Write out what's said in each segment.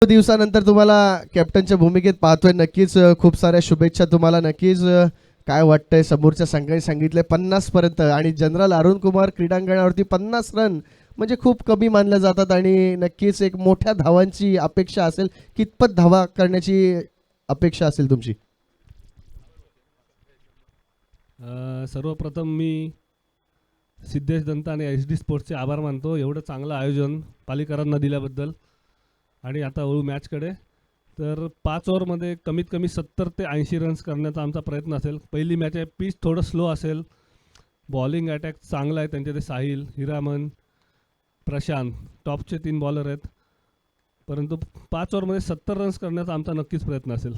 दिवसानंतर तुम्हाला कॅप्टनच्या भूमिकेत पाहतोय. नक्कीच खूप साऱ्या शुभेच्छा तुम्हाला. नक्कीच काय वाटतंय, समोरच्या संघाने सांगितलंय 50 पर्यंत आणि जनरल अरुण कुमार क्रीडांगणावरती 50 रन म्हणजे खूप कमी मानल्या जातात आणि नक्कीच एक मोठ्या धावांची अपेक्षा असेल. कितपत धावा करण्याची अपेक्षा असेल तुमची? सर्वप्रथम मी सिद्धेश दंत आणि एच डी स्पोर्ट्सचे आभार मानतो, एवढं चांगलं आयोजन पालिकरांना दिल्याबद्दल. आणि आता वळू मॅचकडे. तर 5 ओव्हरमध्ये कमीत कमी 70 ते 80 रन्स करण्याचा आमचा प्रयत्न असेल. पहिली मॅच आहे, पिच थोडं स्लो असेल. बॉलिंग अटॅक चांगला आहे त्यांचे, ते साहिल, हिरामन, प्रशांत टॉपचे 3 बॉलर आहेत. परंतु 5 ओव्हरमध्ये 70 रन्स करण्याचा आमचा नक्कीच प्रयत्न असेल.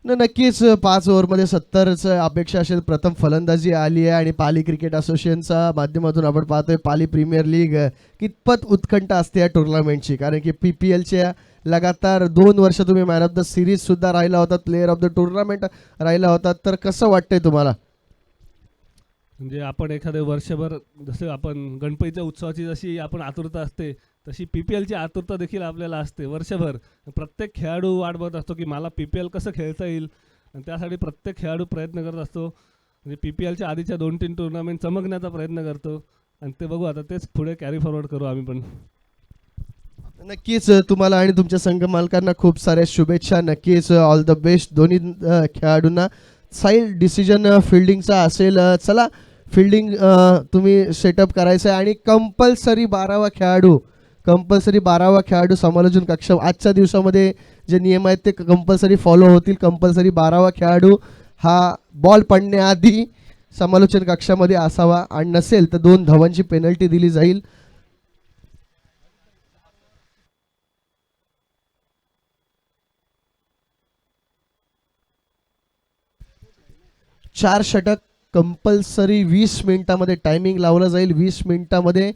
नक्कीच 5 ओव्हरमध्ये 70चं अपेक्षा असेल. प्रथम फलंदाजी आली आहे आणि पाली क्रिकेट असोसिएशनच्या माध्यमातून आपण पाहतोय पाली प्रीमियर लीग कितपत उत्कंठ असते या टुर्नामेंटची. कारण की PPLच्या लगातार 2 वर्ष तुम्ही मॅन ऑफ द सिरीज सुद्धा राहिला होता, प्लेअर ऑफ द टुर्नामेंट राहिला होता. तर कसं वाटतंय तुम्हाला? म्हणजे आपण एखादे वर्षभर, जसं आपण गणपतीच्या उत्सवाची जशी आपण आतुरता असते, तशी PPLची आतुरता देखील आपल्याला असते वर्षभर. प्रत्येक खेळाडू वाट बघत असतो की मला PPL कसं खेळता येईल, आणि त्यासाठी प्रत्येक खेळाडू प्रयत्न करत असतो. म्हणजे PPLच्या आधीच्या 2-3 टुर्नामेंट चमकण्याचा प्रयत्न करतो, आणि ते बघू आता तेच पुढे कॅरी फॉरवर्ड करू आम्ही पण. नक्कीच तुम्हाला आणि तुमच्या संघ मालकांना खूप साऱ्या शुभेच्छा. नक्कीच ऑल द बेस्ट दोन्ही खेळाडूंना. साईल डिसिजन फिल्डिंगचा असेल. चला फिल्डिंग तुम्ही सेटअप करायचं आहे आणि कंपल्सरी 12वा खेळाडू समालोचन कक्ष. आजच्या दिवसामध्ये जे नियम आहेत ते कंपल्सरी फॉलो होतील. कंपल्सरी 12वा खेळाडू हा बॉल पडण्याआधी समालोचन कक्षामध्ये असावा आणि नसेल तर 2 धावांची पेनल्टी दिली जाईल. 4 षटक कंपल्सरी 20 मिनिटामध्ये टायमिंग लावलं जाईल. 20 मिनिटामध्ये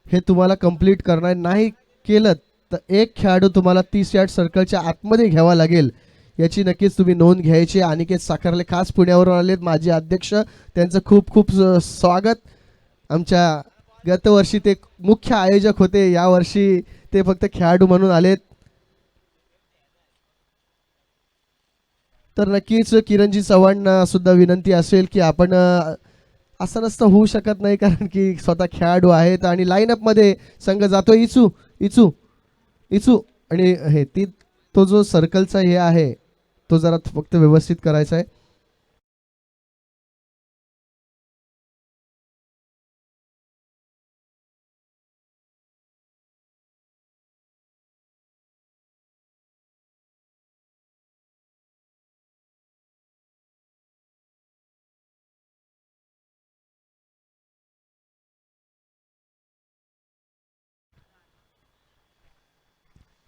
हे तुम्हाला कंप्लीट करणार. नाही केलं तर एक खेळाडू तुम्हाला 30 यार्ड सर्कलच्या आतमध्ये घ्यावा लागेल. याची नक्कीच तुम्ही नोंद घ्यायची. अनिकेत साखरले खास पुण्यावरून आलेत, माजी अध्यक्ष. त्यांचं खूप खूप स्वागत. आमच्या गतवर्षी ते मुख्य आयोजक होते, यावर्षी ते फक्त खेळाडू म्हणून आलेत. तर नक्कीच किरणजी चव्हाण सुद्धा विनंती असेल की आपण असं नसतं होऊ शकत नाही, कारण की स्वतः खेळाडू आहेत आणि लाईनअपमध्ये संघ जातो. इचू इचू इचू आणि हे ती तो जो सर्कलचा हे आहे तो जरा फक्त व्यवस्थित करायचा आहे.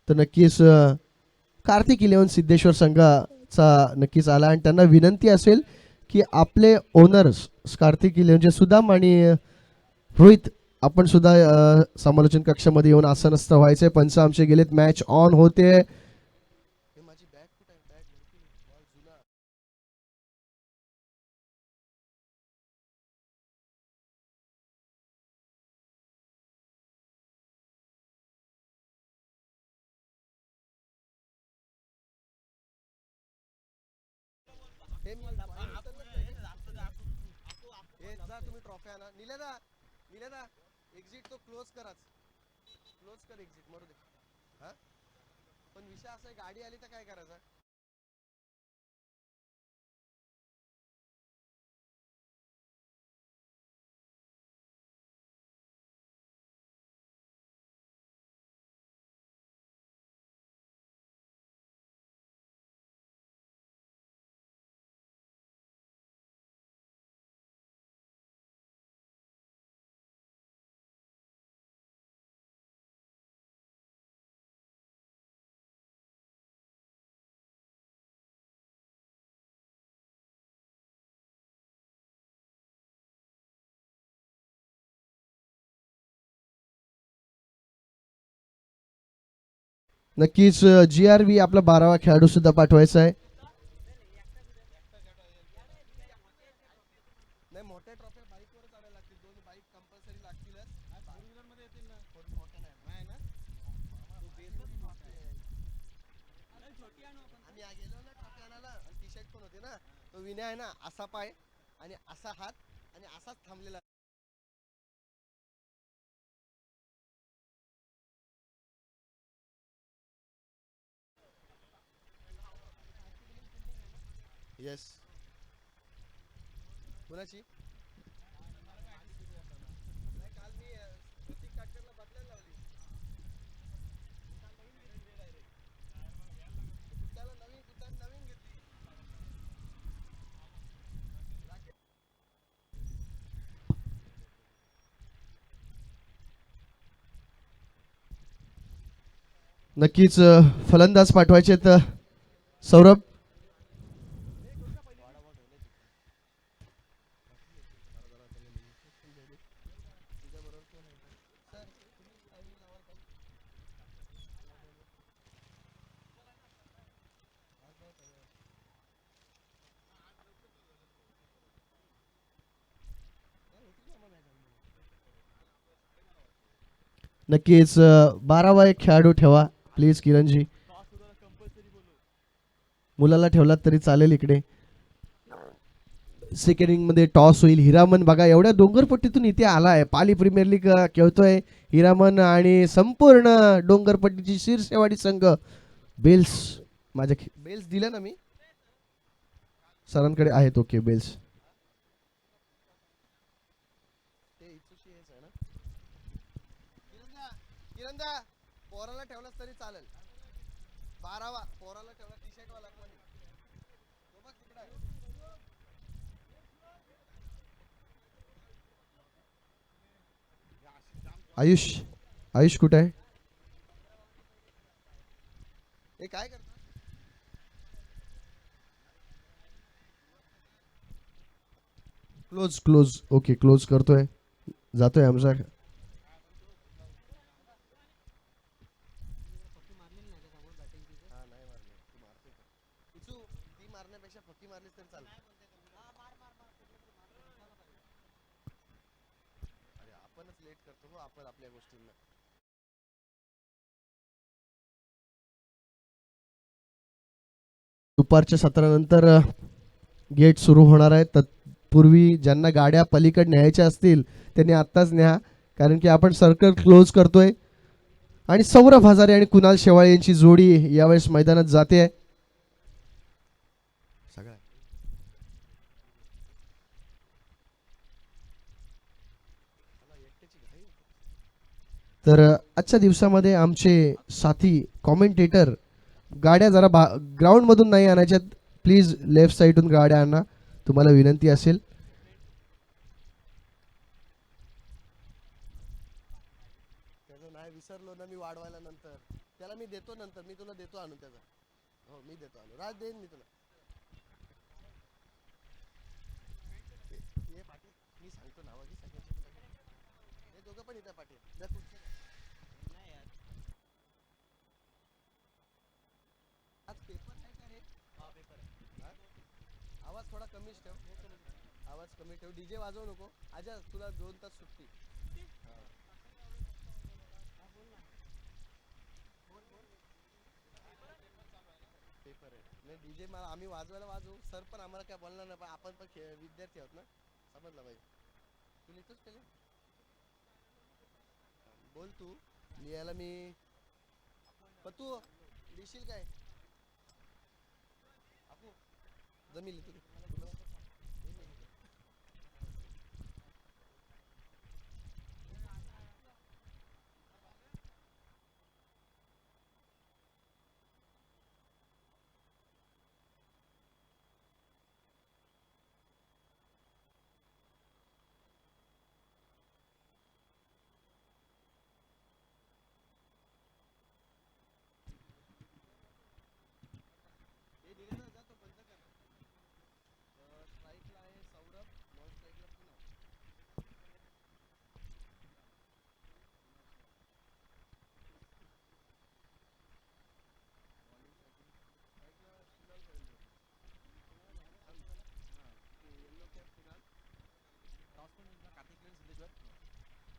तर नक्कीच कार्तिक 11 सिद्धेश्वर संघाचा नक्कीच आला आणि त्यांना विनंती असेल की आपले ओनर्स कार्तिक 11चे सुदाम आणि रोहित आपण सुद्धा समालोचन कक्षामध्ये येऊन आसनस्थ व्हायचे. पंच आमचे गेलेत, मॅच ऑन होते. तुम्ही ट्रॉफी आणा. निलेदा एक्झिट तो क्लोज कर एक्झिट मरू दे. हा पण विषय असा आहे, गाडी आली तर काय करायचं? नक्कीच GRV आपला 12वा खेळाडू सुद्धा पाठवायचा आहे. नाही, मोठ्या ट्रॉफी बाईकवर चढायला लागतील. दोन्ही बाईक कंपल्सरी लागतीलच. फोर व्हीलर मध्ये येतील ना, मोठ्या नाही आहे ना. तो बेस मोठा आहे. मी गेलो ना ट्रॉफी आणायला आणि टी शर्ट पण होते ना, तो विनय आहे ना असा पाय आणि असा हात आणि असाच थांबलेला. येस. कोणाची? नाही, काल मी प्रतीक काटकरला बदलायला लावली. त्याला नवीन घेतली. नक्कीच फलंदाज पाठवायचे तर सौरभ. नक्कीच 12वा एक खेळाडू ठेवा प्लीज किरणजी. मुलाला ठेवलात तरी चालेल इकडे. सेकंड इनिंग मध्ये टॉस होईल. हिरामन बघा एवढ्या डोंगरपट्टीतून इथे आलाय, पाली प्रीमियर लीग खेळतोय हिरामन आणि संपूर्ण डोंगरपट्टीची शिरसेवाडी संघ बेल्स. बेल्स दिल्या ना मी सरांकडे आहेत. Okay bells. पोराला ठेवलास तरी चालेल. 12वा पोराला ठेवला टी शर्ट वाला कोणी तो बघ तिकडे आहे. आयुष. आयुष कुठे आहे? हे काय करतात? Close close. ओके क्लोज करतोय. जातोय आमचा. मारण्यापेक्षा फकी मारलीस तरी चालेल. अरे आपणच लेट करतो हो आपण आपल्या गोष्टींना. दुपारच्या सत्रानंतर गेट सुरू होणार आहे. तत्पूर्वी ज्यांना गाड्या पलीकडे न्यायच्या असतील त्यांनी आत्ताच न्या, कारण की आपण सर्कल क्लोज करतोय. आणि सौरभ हजारे आणि कुणाल शेवाळे यांची जोडी यावेळेस मैदानात जाते आहे. तर आजच्या दिवसामध्ये आमचे साथी कॉमेंटेटर गाड्या जरा ग्राउंड मधून नाही आणायच्यात प्लीज, लेफ्ट साईडून गाड्या आणा तुम्हाला विनंती असेल. त्याचं नाही विसरलो ना मी वाढवायला नंतर. त्याला मी देतो नंतर, मी तुला देतो आणून त्याचा. हो मी देतो आणून. राज देईन मी तुला. ये पाटील मी सांगतो नाव की सगळ्यांची. हे दोघं पण इथं पाटील. आज पेपर आहे का रे? हा पेपर आहे. आवाज थोडा कमीच ठेव. आवाज कमी ठेव. डीजे वाजवू नको. आजा तुला 2 तास सुट्टी. पेपर आहे नाही डीजे मला आम्ही वाजवायला वाजवू. सर पण आम्हाला काय बोलणार नाही, पण आपण पण विद्यार्थी आहोत ना, समजलं पाहिजे. तू लिहितोस त्याला बोल. तू लिहायला मी पण तू लिहिशील काय? जमील तू. स्ट्राईकला आहे सौरभ, नॉन स्ट्राईकला कुणाल.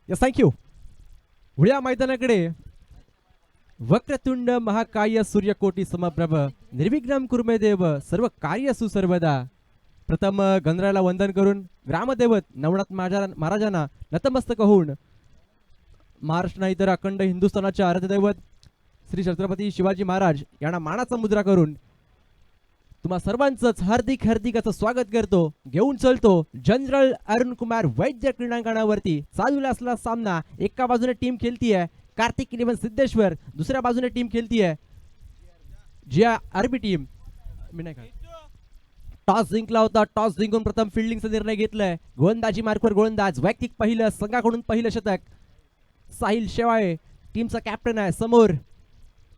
Yes thank you. वळूया मैदानाकडे. वक्रतुंड महाकाय सूर्यकोटी समप्रभ निर्विघ्नम कुर्मे देव सर्व कार्य सुसर्वदा. प्रथम गणरायाला वंदन करून ग्रामदेवत नवनाथ महाराजांना नतमस्तक होऊन महाराष्ट्र नाही तर अखंड हिंदुस्थानाचे आराध्यदैवत श्री छत्रपती शिवाजी महाराज यांना मानाचा मुद्रा करून तुम्हा सर्वांचंच हार्दिक हार्दिक असं स्वागत करतो. घेऊन चलतो जनरल अरुण कुमार वैद्य क्रीडांगणावरती. चालू असला सामना. एका बाजूने टीम खेळतीये कार्तिक इलेव्हन सिद्धेश्वर, दुसऱ्या बाजूने टीम खेळतीये GRB टीम. मी नाही का टॉस जिंकला होता. टॉस जिंकून प्रथम फिल्डिंगचा निर्णय घेतलाय. गोलंदाजी मार्कवर गोलंदाज. वैयक्तिक पहिलं संघाकडून पहिलं शतक. साहिल शेवाळे टीमचा कॅप्टन आहे. समोर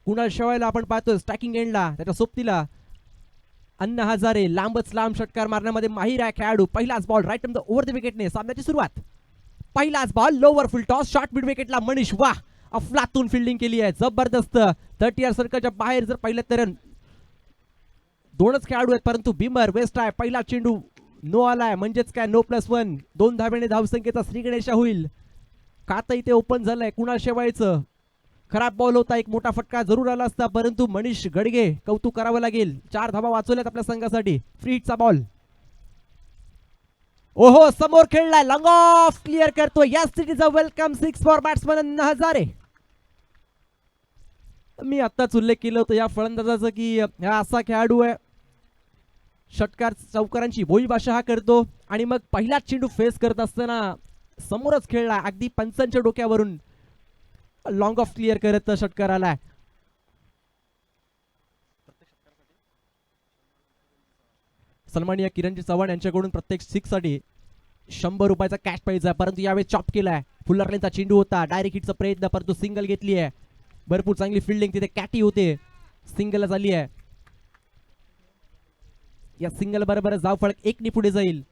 कुणाल शेवाळेला आपण पाहतोय स्ट्रायकिंग एंडला, त्याच्या सोबतीला अण्णा हजारे लांबच लांब षटकार मारण्यामध्ये माहीर आहे खेळाडू. पहिलाच ball right on the over the विकेटने सामन्याची सुरुवात. पहिलाच ball lower full toss short mid विकेटला मनीष. वाह, अफलातून फिल्डिंग केली आहे जबरदस्त. 30 यार्ड सर्कलच्या बाहेर जर पाहिलं तर दोनच खेळाडू आहेत, परंतु बिमर वेस्ट आहे. पहिला चेंडू नो आलाय, म्हणजेच काय नो +1. 2 धाब्याने धावसंख्येचा श्री गणेशा होईल. खातं इथे ओपन झालंय कुणाल शेवाळेचं. खराब बॉल होता, एक मोठा फटका जरूर आला असता, परंतु मनीष गडगे कौतुक करावं लागेल. 4 धाबा वाचवल्यात आपल्या संघासाठी. फ्री हिटचा बॉल. ओहो, समोर खेळलाय लॉंग ऑफ क्लिअर करतोय. Yes, it is a welcome 6 for batsman Anna Hazare. मी आत्ताच उल्लेख केला होता या फलंदाजाचा की हा असा खेळाडू आहे षटकार चौकारांची बोलीभाषा हा करतो. आणि मग पहिलाच चेंडू फेस करत असताना समोरच खेळला अगदी पंचांच्या डोक्यावरून लॉंग ऑफ क्लिअर करत षटकार आलाय. सन्माननीय किरणजी चव्हाण यांच्याकडून प्रत्येक 6 साठी 100 रुपयाचा कॅश प्राइज आहे, परंतु यावेळी चॉप केलाय. फुल्लर लेनचा चेंडू होता, डायरेक्ट हिटचा प्रयत्न, परंतु सिंगल घेतली आहे. भरपूर चांगली फिल्डिंग तिथे कॅटी होते, सिंगल झाली आहे. या सिंगल बरोबर धावफलक 1 ने पुढे जाईल.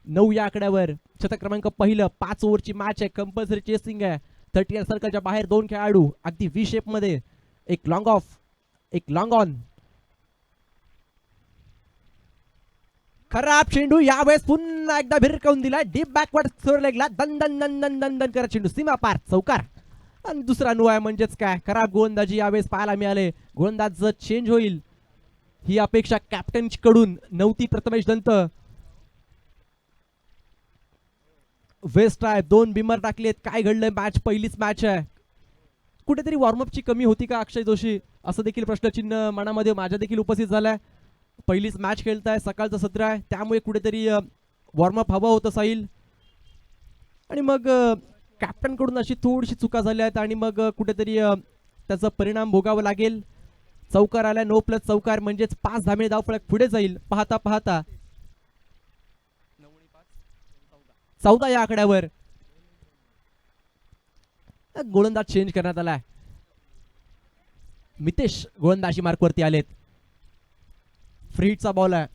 9 या आकड्यावर शतक क्रमांक पहिलं. 5 ओव्हरची मॅच आहे, कंपल्सरी चेसिंग आहे. 30 सर्कलच्या बाहेर 2 खेळाडू अगदी व्ही शेप मध्ये. एक लॉंग ऑफ, एक लॉंग ऑन. खराब चेंडू यावेळेस पुन्हा एकदा भिरकावून दिला. डीप बॅकवर्ड स्कोर लेगला दन दन दन दन दन दन करत चेंडू सीमा पार चौकार. आणि दुसरा नो आहे, म्हणजेच काय खराब गोलंदाजी यावेळेस पाहायला मिळाले. गोलंदाज चेंज होईल ही अपेक्षा कॅप्टन कडून नव्हती. प्रथमेश दंत वेस्ट आहे. 2 बिमर टाकलेत. काय घडलंय, मॅच पहिलीच मॅच आहे. कुठेतरी वॉर्मअपची कमी होती का अक्षय जोशी, असं देखील प्रश्नचिन्ह मनामध्ये माझ्या देखील उपस्थित झालाय. पहिलीच मॅच खेळताय, सकाळचं सत्र आहे, त्यामुळे कुठेतरी वॉर्मअप हवं होतं साहिल. आणि मग कॅप्टन कडून अशी थोडीशी चुका झाल्या आहेत आणि मग कुठेतरी त्याचा परिणाम भोगावा लागेल. चौकार आलाय, नो प्लस चौकार, म्हणजेच 5 धाबे धावफलक पुढे जाईल. पाहता पाहता 14 या आकड्यावर गोलंदाज चेंज करण्यात आलाय. मितेश गोलंदाजी मार्कवरती आलेत. फ्री हिटचा बॉल आहे.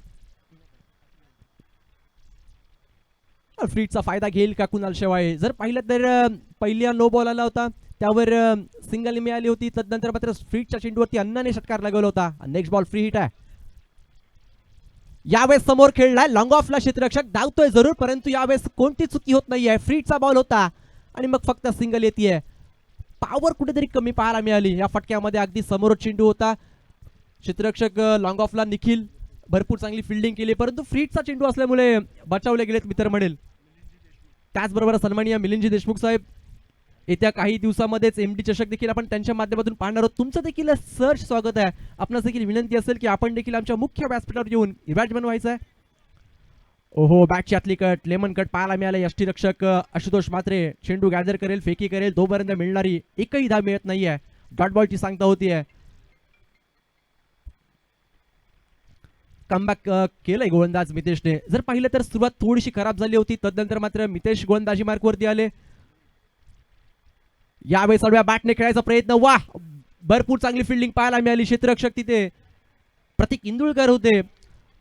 फ्री हिटचा फायदा घेईल का कुणाल शेवाळे. जर पाहिलं तर पहिल्या नो बॉल आला होता, त्यावर सिंगल मिळाली होती. तदनंतर मात्र फ्री हिटच्या चेंडूवरती अण्णाने षटकार लगवला होता. नेक्स्ट बॉल फ्री हिट आहे. यावेळेस समोर खेळलाय लॉंग ऑफला क्षेत्ररक्षक. धावतोय जरूर, परंतु यावेळेस कोणती चुकी होत नाहीये. फ्री हिटचा बॉल होता आणि मग फक्त सिंगल येते. पॉवर कुठेतरी कमी पाहायला मिळाली या फटक्यामध्ये. अगदी समोर चेंडू होता. क्षेत्ररक्षक लॉंग ऑफला निखिल भरपूर चांगली फिल्डिंग केली, परंतु फ्री हिटचा चेंडू असल्यामुळे बचावले गेलेत मित्र म्हणेल. त्याचबरोबर सन्माननीय मिलिंदजी देशमुख साहेब येत्या काही दिवसामध्येच MD चषक देखील आपण त्यांच्या माध्यमातून पाहणार आहोत. तुमचं देखील सहर्ष स्वागत आहे. आपणास देखील विनंती असेल की आपण देखील आमच्या मुख्य व्यासपीठावर येऊन बॅट्समन व्हायचं आहे. ओहो, बॅटची आतली कट, लेमन कट पाहायला मिळाला. यष्टीरक्षक आशुतोष मात्रे चेंडू गॅदर करेल, फेकी करेल, तोपर्यंत मिळणारी एकही धाव मिळत नाहीये. डॉट बॉलची सांगता होतीये. कमबॅक केलंय गोलंदाज मितेशने. जर पाहिलं तर सुरुवात थोडीशी खराब झाली होती, तदनंतर मात्र मितेश गोलंदाजी मार्कवरती आले. यावेळेस आडव्या बॅटने खेळायचा प्रयत्न. वाह, भरपूर चांगली फिल्डिंग पाहायला मिळाली. क्षेत्ररक्षक तिथे प्रतीक इंदुळकर होते.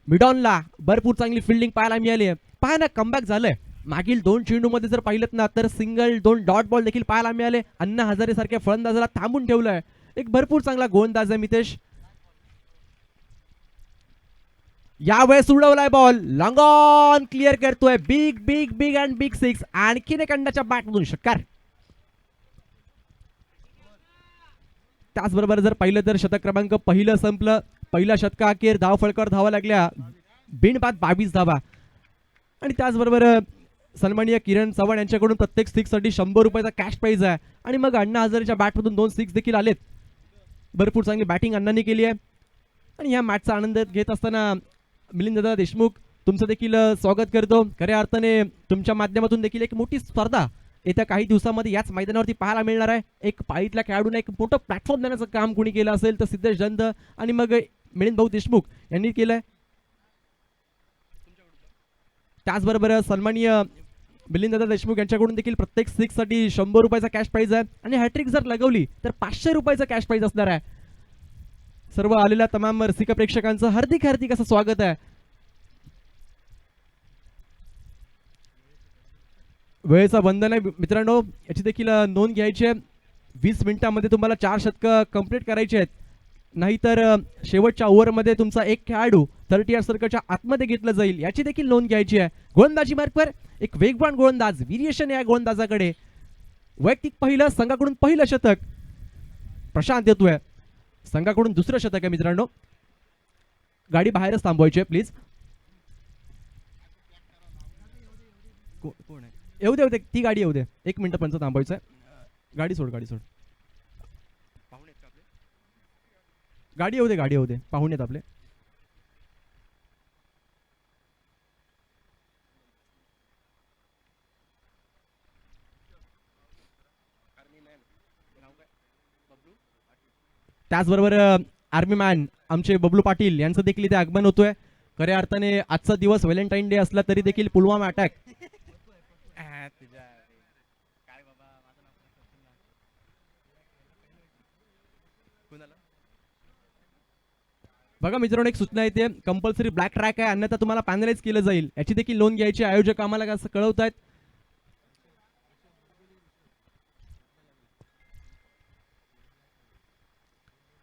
मिडॉनला भरपूर चांगली फिल्डिंग पाहायला मिळाली. पहा ना, कमबॅक झालंय. मागील 2 चेंडूमध्ये जर पाहिलं ना तर सिंगल, 2 डॉट बॉल देखील पाहायला मिळाले. अण्णा हजारे सारख्या फलंदाजाला थांबून ठेवलंय. एक भरपूर चांगला गोलंदाज आहे मितेश. यावेळेस उडवलाय बॉल, लॉंग ऑन क्लिअर करतोय. Big big big and big 6. आणखीन एक अंडाच्या बॅटमधून षटकार. त्याचबरोबर जर पाहिलं तर शतक क्रमांक पहिलं संपलं. पहिल्या शतकाअखेर धाव फळकर धावा लागल्या बिनबाद 22 धावा. आणि त्याचबरोबर सन्माननीय किरण चव्हाण यांच्याकडून प्रत्येक सिक्ससाठी 100 रुपयाचा कॅश प्राईज आहे. आणि मग अण्णा हजारेच्या बॅटमधून 2 सिक्स देखील आलेत. भरपूर चांगली बॅटिंग अण्णांनी केली आहे. आणि ह्या मॅचचा आनंद घेत असताना मिलिंददादा देशमुख तुमचं देखील स्वागत करतो. खऱ्या अर्थाने तुमच्या माध्यमातून देखील एक मोठी स्पर्धा येत्या काही दिवसामध्ये याच मैदानावरती पाहायला मिळणार आहे. एक पाळीतल्या खेळाडूंना एक मोठं प्लॅटफॉर्म देण्याचं काम कोणी केलं असेल तर सिद्धेश दंत आणि मग मिलिंद भाऊ देशमुख यांनी केलंय. त्याचबरोबर सन्माननीय मिलिंददादा देशमुख यांच्याकडून देखील प्रत्येक सिक्ससाठी 100 रुपयाचा कॅश प्राईज आहे. आणि हॅट्रिक जर लगवली तर 500 रुपयाचं कॅश प्राईज असणार आहे. सर्व आलेल्या तमाम रसिक प्रेक्षकांचं हार्दिक हार्दिक असं स्वागत आहे. वेळेचा बंधन आहे मित्रांनो, याची देखील नोंद घ्यायची आहे. 20 मिनिटांमध्ये तुम्हाला 4 शतकं कंप्लीट करायची आहेत. नाहीतर शेवटच्या ओव्हरमध्ये तुमचा एक खेळाडू 30 सर्कलच्या आतमध्ये घेतलं जाईल, याची देखील नोंद घ्यायची आहे. गोलंदाजी मार्कवर एक वेगवान गोलंदाज, व्हेरिएशन या गोलंदाजाकडे. वैयक्तिक पहिलं, संघाकडून पहिलं शतक प्रशांत येतोय. संघाकडून दुसरं शतक आहे मित्रांनो. गाडी बाहेरच थांबवायची आहे प्लीज. कोण आहे? येऊ दे ती गाडी येऊ दे. 1 मिनिट पंच थांबवायचं आहे. गाडी सोड गाडी येऊ दे पाहुणेत आपले. त्याचबरोबर आर्मी मॅन आमचे बबलू पाटील यांचं देखील इथे आगमन होतोय. खऱ्या अर्थाने आजचा दिवस व्हॅलेंटाईन डे असला तरी देखील पुलवामा अटॅक बघा मित्रांनो, एक सूचना येते, कंपल्सरी ब्लॅक ट्रॅक आहे, अन्यथा तुम्हाला पॅनलाइज केलं जाईल. याची देखील नोंद घ्यायची. आयोजक आम्हाला असं कळवत आहेत.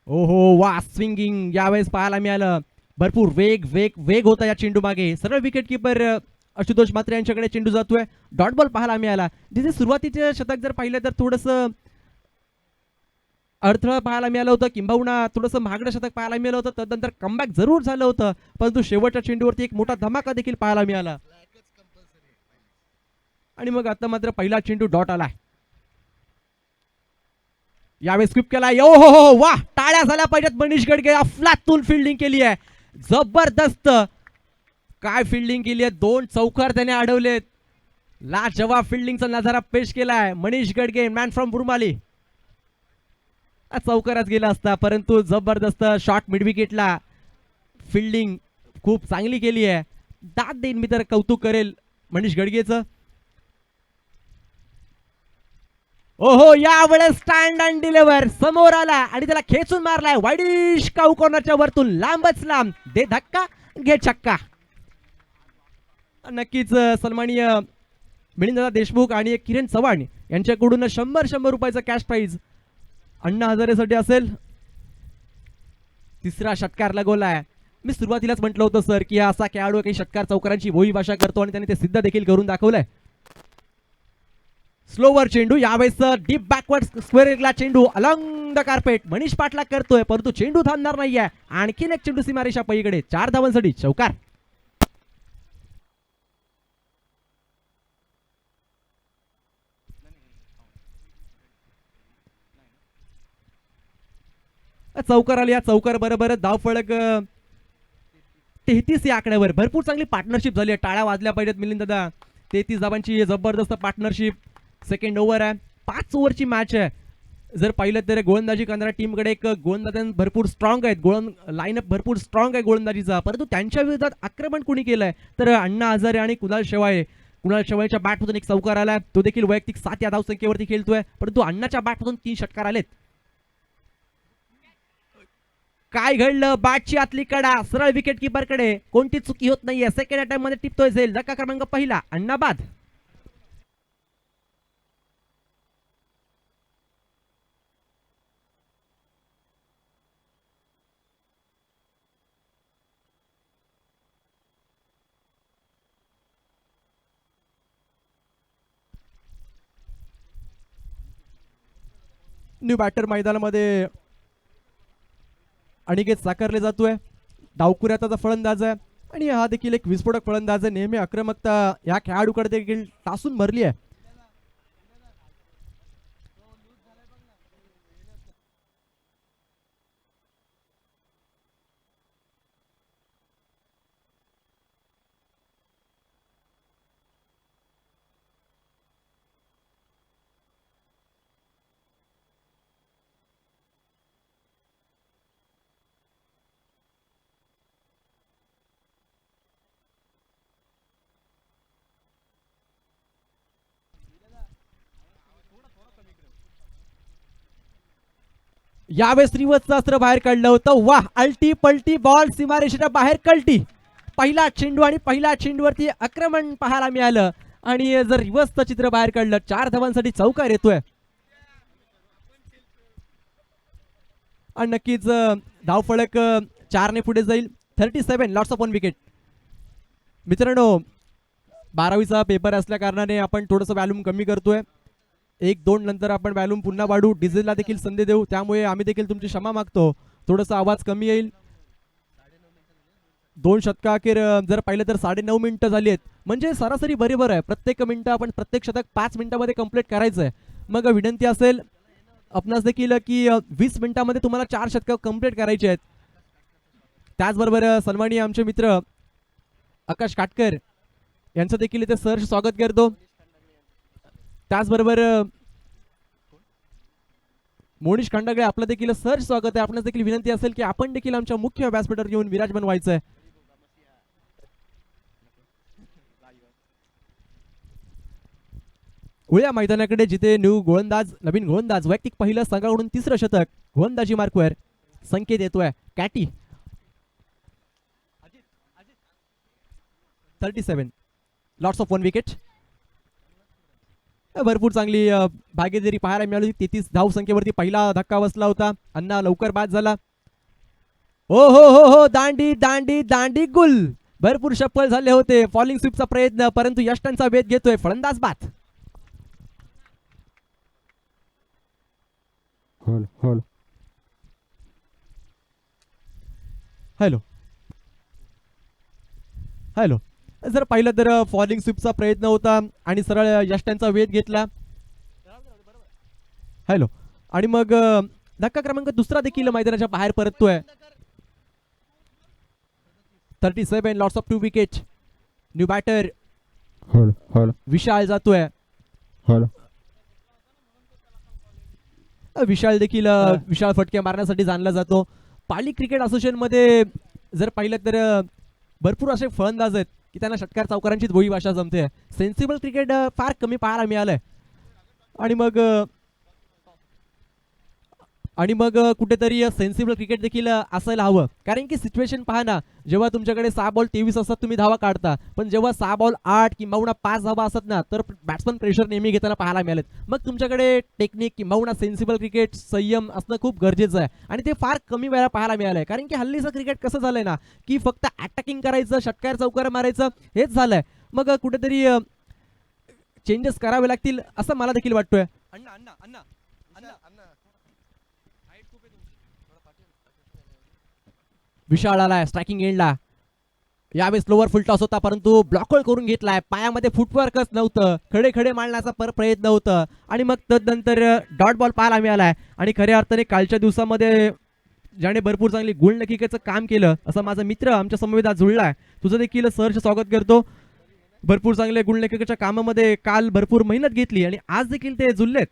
ओहो वा, स्विंगिंग यावेळेस पाहायला मिळालं. भरपूर वेग वेग वेग होता या चेंडू मागे. सरळ विकेट किपर आशुतोष मात्रे यांच्याकडे चेंडू जातोय. डॉट बॉल पाहायला मिळाला. जिथे सुरुवातीचे शतक जर पाहिलं तर थोडंसं अडथळा पाहायला मिळालं होतं, किंबहुना थोडंसं महागडं शतक पाहायला मिळालं होतं. त्यानंतर कमबॅक जरूर झालं होतं, परंतु शेवटच्या चेंडूवरती एक मोठा धमाका देखील पाहायला मिळाला. आणि मग आता मात्र पहिला चेंडू डॉट आलाय. यावेळेस स्किप केलाय. ओ हो हो वा, टाळ्या झाल्या पाहिजेत. मनीष गडगे अफलातून फिल्डिंग केली आहे. जबरदस्त काय फिल्डिंग केली आहे. 2 चौकार त्याने अडवलेत. लाजवाब फिल्डिंगचा नजारा पेश केलाय मनीष गडगे, मॅन फ्रॉम बुरमाली. चौकारात गेला असता, परंतु जबरदस्त शॉट मिड विकेटला. फिल्डिंग खूप चांगली केली आहे. दाद देईन मी तर कौतुक करेल मनीष गडगेचं. ओहो, यावेळेस स्टँड अँड डिलिव्हर समोर आला आणि त्याला खेचून मारलाय. वाईडिश काऊ कॉर्नरच्या वरतून लांबच लांब. दे धक्का घे छक्का. नक्कीच सन्माननीय मिलिंददादा देशमुख आणि किरण चव्हाण यांच्याकडून 100 रुपयाचा कॅश प्राईज अण्णा हजारेसाठी असेल. तिसरा षटकार लगवलाय. मी सुरुवातीलाच म्हटलं होतं सर की असा खेळाडू काही षटकार चौकारांची बोली भाषा करतो आणि त्याने ते सिद्ध देखील करून दाखवलंय. स्लोवर चेंडू, यावेळेस डीप बॅकवर्ड स्क्वेअरला चेंडू अलंग द कार्पेट. मनीष पाटला करतोय, परंतु चेंडू थांबणार नाहीये. आणखीन एक चेंडू सीमारेषा पलीकडे. 4 धावांसाठी चौकार. चौकार आली. या चौकार बरोबर धाव फलक 33 या आकड्यावर. भरपूर चांगली पार्टनरशिप झाली आहे. टाळ्या वाजल्या पाहिजेत मिलिंददादा. 33 धावांची जबरदस्त पार्टनरशिप. सेकंड ओव्हर आहे. 5 ओव्हरची मॅच आहे. जर पाहिलं तर गोलंदाजी करणाऱ्या टीमकडे एक गोलंदाज भरपूर स्ट्रॉंग आहेत. लाईनअप भरपूर स्ट्रॉंग आहे गोलंदाजीचा, परंतु त्यांच्या विरोधात आक्रमण कुणी केलंय तर अण्णा हजारे आणि कुणाल शेवाळे. कुणाल शेवाळेच्या बॅटमधून एक चौकार आलाय. तो देखील वैयक्तिक 7 या धावसंख्येवरती खेळतोय, परंतु अण्णाच्या बॅटमधून 3 षटकार आलेत. काय घडलं? बॅटची आतली कडा सरळ विकेट किपरकडे. कोणती चुकी होत नाहीये. सेकंड अटॅम्प मध्ये टिपतोय झेल. धक्का क्रमांक पहिला अण्णा बाद. न्यू बॅटर मैदानामध्ये अनिकेत साकारले जातोय. डावकुऱ्याचा फलंदाज आहे आणि हा देखील एक विस्फोटक फलंदाज आहे. नेहमी आक्रमकता या खेळाडूकडे देखील तासून भरली आहे. यावेळेस रिवर्सचं अस्त्र बाहेर काढलं होतं. वाह, अल्टी पलटी बॉल सीमारेषेच्या बाहेर कल्टी. पहिला चेंडू आणि पहिल्या चेंडूवरती आक्रमण पाहायला मिळालं आणि जर रिवर्सचं चित्र बाहेर काढलं 4 धावांसाठी चौकार येतोय. आणि नक्कीच धावफलक 4 ने पुढे जाईल. 37 लॉट्स ऑफ 1 विकेट. मित्रांनो, 12वीचा पेपर असल्या कारणाने आपण थोडंसं व्हॅल्यूम कमी करतोय. 1-2 नंतर आपण व्हॅल्यूम पुन्हा वाढू, डिझेलला देखील संधी देऊ. त्यामुळे आम्ही देखील तुमची क्षमा मागतो. थोडासा आवाज कमी येईल. 2 शतकाअखेर जर पाहिलं तर 9.5 मिनिटं झाली आहेत. म्हणजे सरासरी बरोबर आहे. प्रत्येक मिनिटं आपण प्रत्येक शतक 5 मिनिटामध्ये कंप्लीट करायचं आहे. मग विनंती असेल आपणास देखील की 20 मिनिटामध्ये तुम्हाला 4 शतकं कंप्लीट करायचे आहेत. त्याचबरोबर सन्माननीय आमचे मित्र आकाश काटकर यांचं देखील इथे सहर्ष स्वागत करतो. त्याचबरोबर मोनिश खंडागळे आपलं देखील सहर्ष स्वागत आहे. आपणास देखील विनंती असेल की आपण देखील आमच्या मुख्य व्यासपीठावर येऊन विराजमान व्हायचं आहे. उळ्या मैदानाकडे जिथे नवीन गोलंदाज वैयक्तिक पहिलं संघाकडून 3रं शतक गोलंदाजी मार्कवर संकेत येतोय. Katie 37 lots of 1 wicket. भरपूर चांगली भागीदारी पाहायला मिळाली. 33 धावसंख्येवरती पहिला धक्का बसला होता. अण्णा लवकर बाद झाला. हो हो हो हो, दांडी दांडी दांडी गुल. भरपूर सफल झाले होते. फॉलिंग स्वीपचा प्रयत्न, परंतु यष्टांचा वेध घेतोय फलंदाज बाद. Hello hello. जर पाहिलं तर फॉलिंग स्वीपचा प्रयत्न होता आणि सरळ यष्टांचा वेध घेतला. हॅलो. आणि मग धक्का क्रमांक 2 देखील मैदानाच्या बाहेर परततोय. 37 lots of 2 wicket. New batter Vishal जातोय. विशाल देखील विशाल फटके मारण्यासाठी जाणला जातो. पाली क्रिकेट असोसिएशन मध्ये जर पाहिलं तर भरपूर असे फलंदाज आहेत की त्यांना षटकार चौकारांचीच बोली भाषा जमते. सेन्सिबल क्रिकेट फार कमी पाहायला मिळालंय. आणि मग कुठेतरी सेन्सिबल क्रिकेट देखील असायला हवं. कारण की सिच्युएशन पहा ना, जेव्हा तुमच्याकडे 6 बॉल 23 असतात तुम्ही धावा काढता, पण जेव्हा 6 बॉल 8 किंवा 5 धावा असतात ना, तर बॅट्समन प्रेशर नेहमी घेताना पाहायला मिळालेत. मग तुमच्याकडे टेक्निक किंवा सेन्सिबल क्रिकेट संयम असणं खूप गरजेचं आहे आणि ते फार कमी वेळा पाहायला मिळालंय. कारण की हल्लीचं क्रिकेट कसं झालंय ना, की फक्त अटॅकिंग करायचं, षटकार चौकार मारायचं हेच झालंय. मग कुठेतरी चेंजेस करावे लागतील असं मला देखील वाटतोय. विशाळ आलाय स्ट्रायकिंग एंडला. यावेळेस लोअर फुल टॉस होता, परंतु ब्लॉकहोल करून घेतलाय. पायामध्ये फुटवर्कच नव्हतं, खडे खडे मांडण्याचा प्रयत्न होतं आणि मग तदनंतर डॉट बॉल पाहायला मिळालाय. आणि खऱ्या अर्थाने कालच्या दिवसामध्ये ज्याने भरपूर चांगली गोलंदाजीचं काम केलं असं माझा मित्र आमच्या समवेत आज जुळलाय. तुझं देखील सहर्ष स्वागत करतो. भरपूर चांगल्या गोलंदाजीच्या कामामध्ये काल भरपूर मेहनत घेतली आणि आज देखील ते जुळलेत.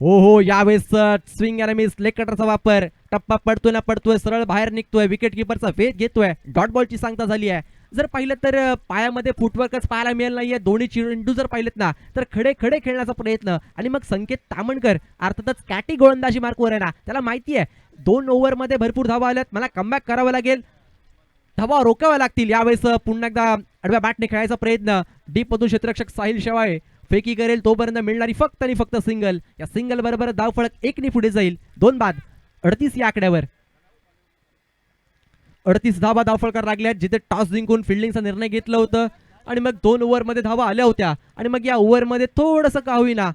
हो हो, यावेळेस स्विंग आणि मिस लेग कटरचा वापर. टप्पा पडतोय ना पडतोय, सरळ बाहेर निघतोय. विकेट किपरचा वेध घेतोय. डॉट बॉलची सांगता झाली आहे. जर पाहिलं तर पायामध्ये फुटवर्कच पाहायला मिळालं नाहीये. दोन्ही चेंडू जर पाहिलेत ना तर खडे खडे खेळण्याचा प्रयत्न. आणि मग संकेत तामणकर अर्थातच कॅटी गोलंदाजी मार्कवर आहे ना, त्याला माहिती आहे 2 ओव्हरमध्ये भरपूर धावा आल्यात, मला कमबॅक करावं लागेल, धावा रोकाव्या लागतील. यावेळेस पुन्हा एकदा आडव्या बॅटने खेळायचा प्रयत्न. डीप मधून क्षेत्ररक्षक साहिल शेवाळे फेकी करेल, तोपर्यंत मिळणारी फक्त आणि फक्त सिंगल. या सिंगल बरोबर धावफलक 1 ने पुढे जाईल. 2 बाद 38 या आकड्यावर. 38 धावा धावफलकार लागल्यात, जिथे टॉस जिंकून फिल्डिंगचा निर्णय घेतला होता आणि मग 2 ओव्हरमध्ये धावा आल्या होत्या. आणि मग या ओव्हरमध्ये थोडंसं का होईना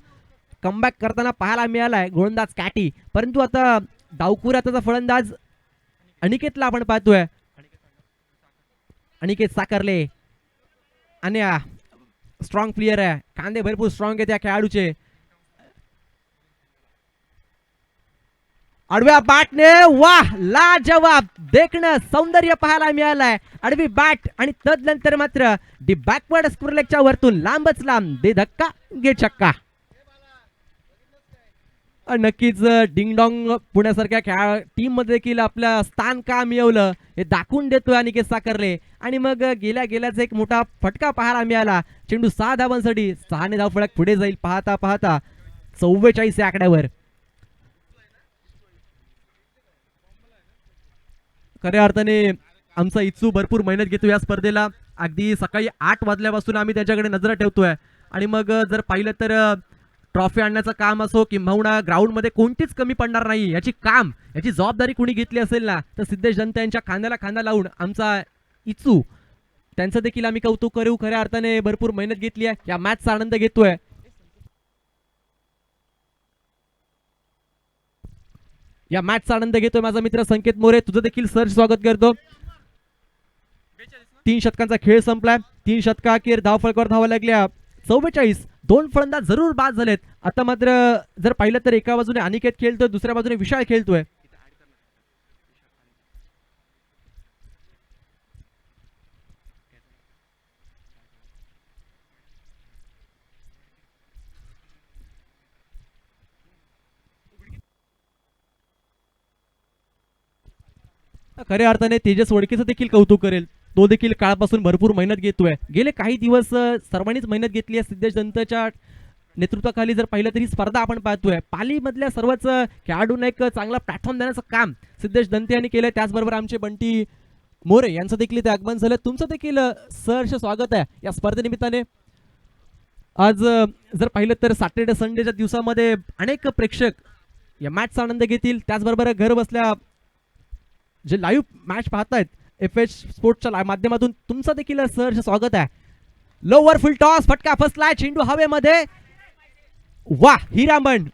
कमबॅक करताना पाहायला मिळालाय गोलंदाज कॅटी. परंतु आता डावकुऱ्याचा फलंदाज अनिकेतला आपण पाहतोय. अनिकेत साकारले आणि स्ट्रॉंग प्लेयर आहे, कांदे भरपूर स्ट्रॉंग आहे त्या खेळाडूचे. आडव्या बॅटने वाह लाजवाब देखणं सौंदर्य पाहायला मिळालंय. आडवी बॅट आणि तदनंतर मात्र डी बॅकवर्ड स्क्वेअर लेगच्या वरतून लांबच लांब दे धक्का घे छक्का. नक्कीच डिंगडॉंग पुण्यासारख्या खेळा टीम मध्ये देखील आपलं स्थान का मिळवलं हे दाखवून देतोय अनिकेत साकारले. आणि मग गेल्याच एक मोठा फटका पाहायला मिळाला. चेंडू 6 धावांसाठी 6 धावफलक पुढे जाईल पाहता पाहता 44 या आकड्यावर. खऱ्या अर्थाने आमचा इच्छू भरपूर मेहनत घेतो या स्पर्धेला. अगदी सकाळी 8 वाजल्यापासून आम्ही त्याच्याकडे नजर ठेवतोय. आणि मग जर पाहिलं तर ट्रॉफी आणण्याचं काम असो किंवा ग्राउंड मध्ये कोणतीच कमी पडणार नाही याची जबाबदारी कुणी घेतली असेल ना तर सिद्धेश दंत यांच्या खांद्याला खांदा लावून आमचा इच्छू त्यांचं देखील आम्ही कौतुक करू. खऱ्या अर्थाने भरपूर मेहनत घेतली आहे, या मॅचचा आनंद घेतोय. या मॅचचा आनंद घेतोय माझा मित्र संकेत मोरे. तुझं देखील सर स्वागत करतो. 3 षटकांचा खेळ संपलाय. 3 षटकाअखेर धावफलकावर धावा लागल्या 44. 2 फलंदाज जरूर बाद झालेत. आता मात्र जर पाहिलं तर एका बाजूने अनिकेत खेळतोय, दुसऱ्या बाजूने विशाल खेळतोय. खऱ्या अर्थाने तेजस वडकेचं देखील कौतुक करेल. तो देखील काळापासून भरपूर मेहनत घेतोय. गेले काही दिवस सर्वांनीच मेहनत घेतली आहे. सिद्धेश दंतच्या नेतृत्वाखाली जर पाहिलं तरी स्पर्धा आपण पाहतोय. पाली मधल्या सर्वच खेळाडूंना एक चांगला प्लॅटफॉर्म देण्याचं काम सिद्धेश दंते यांनी केलंय. त्याचबरोबर आमचे बंटी मोरे यांचं देखील इथे आगमन झालं. तुमचं देखील सहर्ष स्वागत आहे या स्पर्धेनिमित्ताने. आज जर पाहिलं तर सॅटर्डे संडेच्या दिवसामध्ये अनेक प्रेक्षक या मॅचचा आनंद घेतील. त्याचबरोबर घर बसल्या जे लाईव्ह मॅच पाहतायत FH स्पोर्ट्सच्या माध्यमातून तुमचं देखील सहर्ष स्वागत आहे. लोवर फुल टॉस, फटका फसलाय, चेंडू हवेमध्ये. वाह हिरामण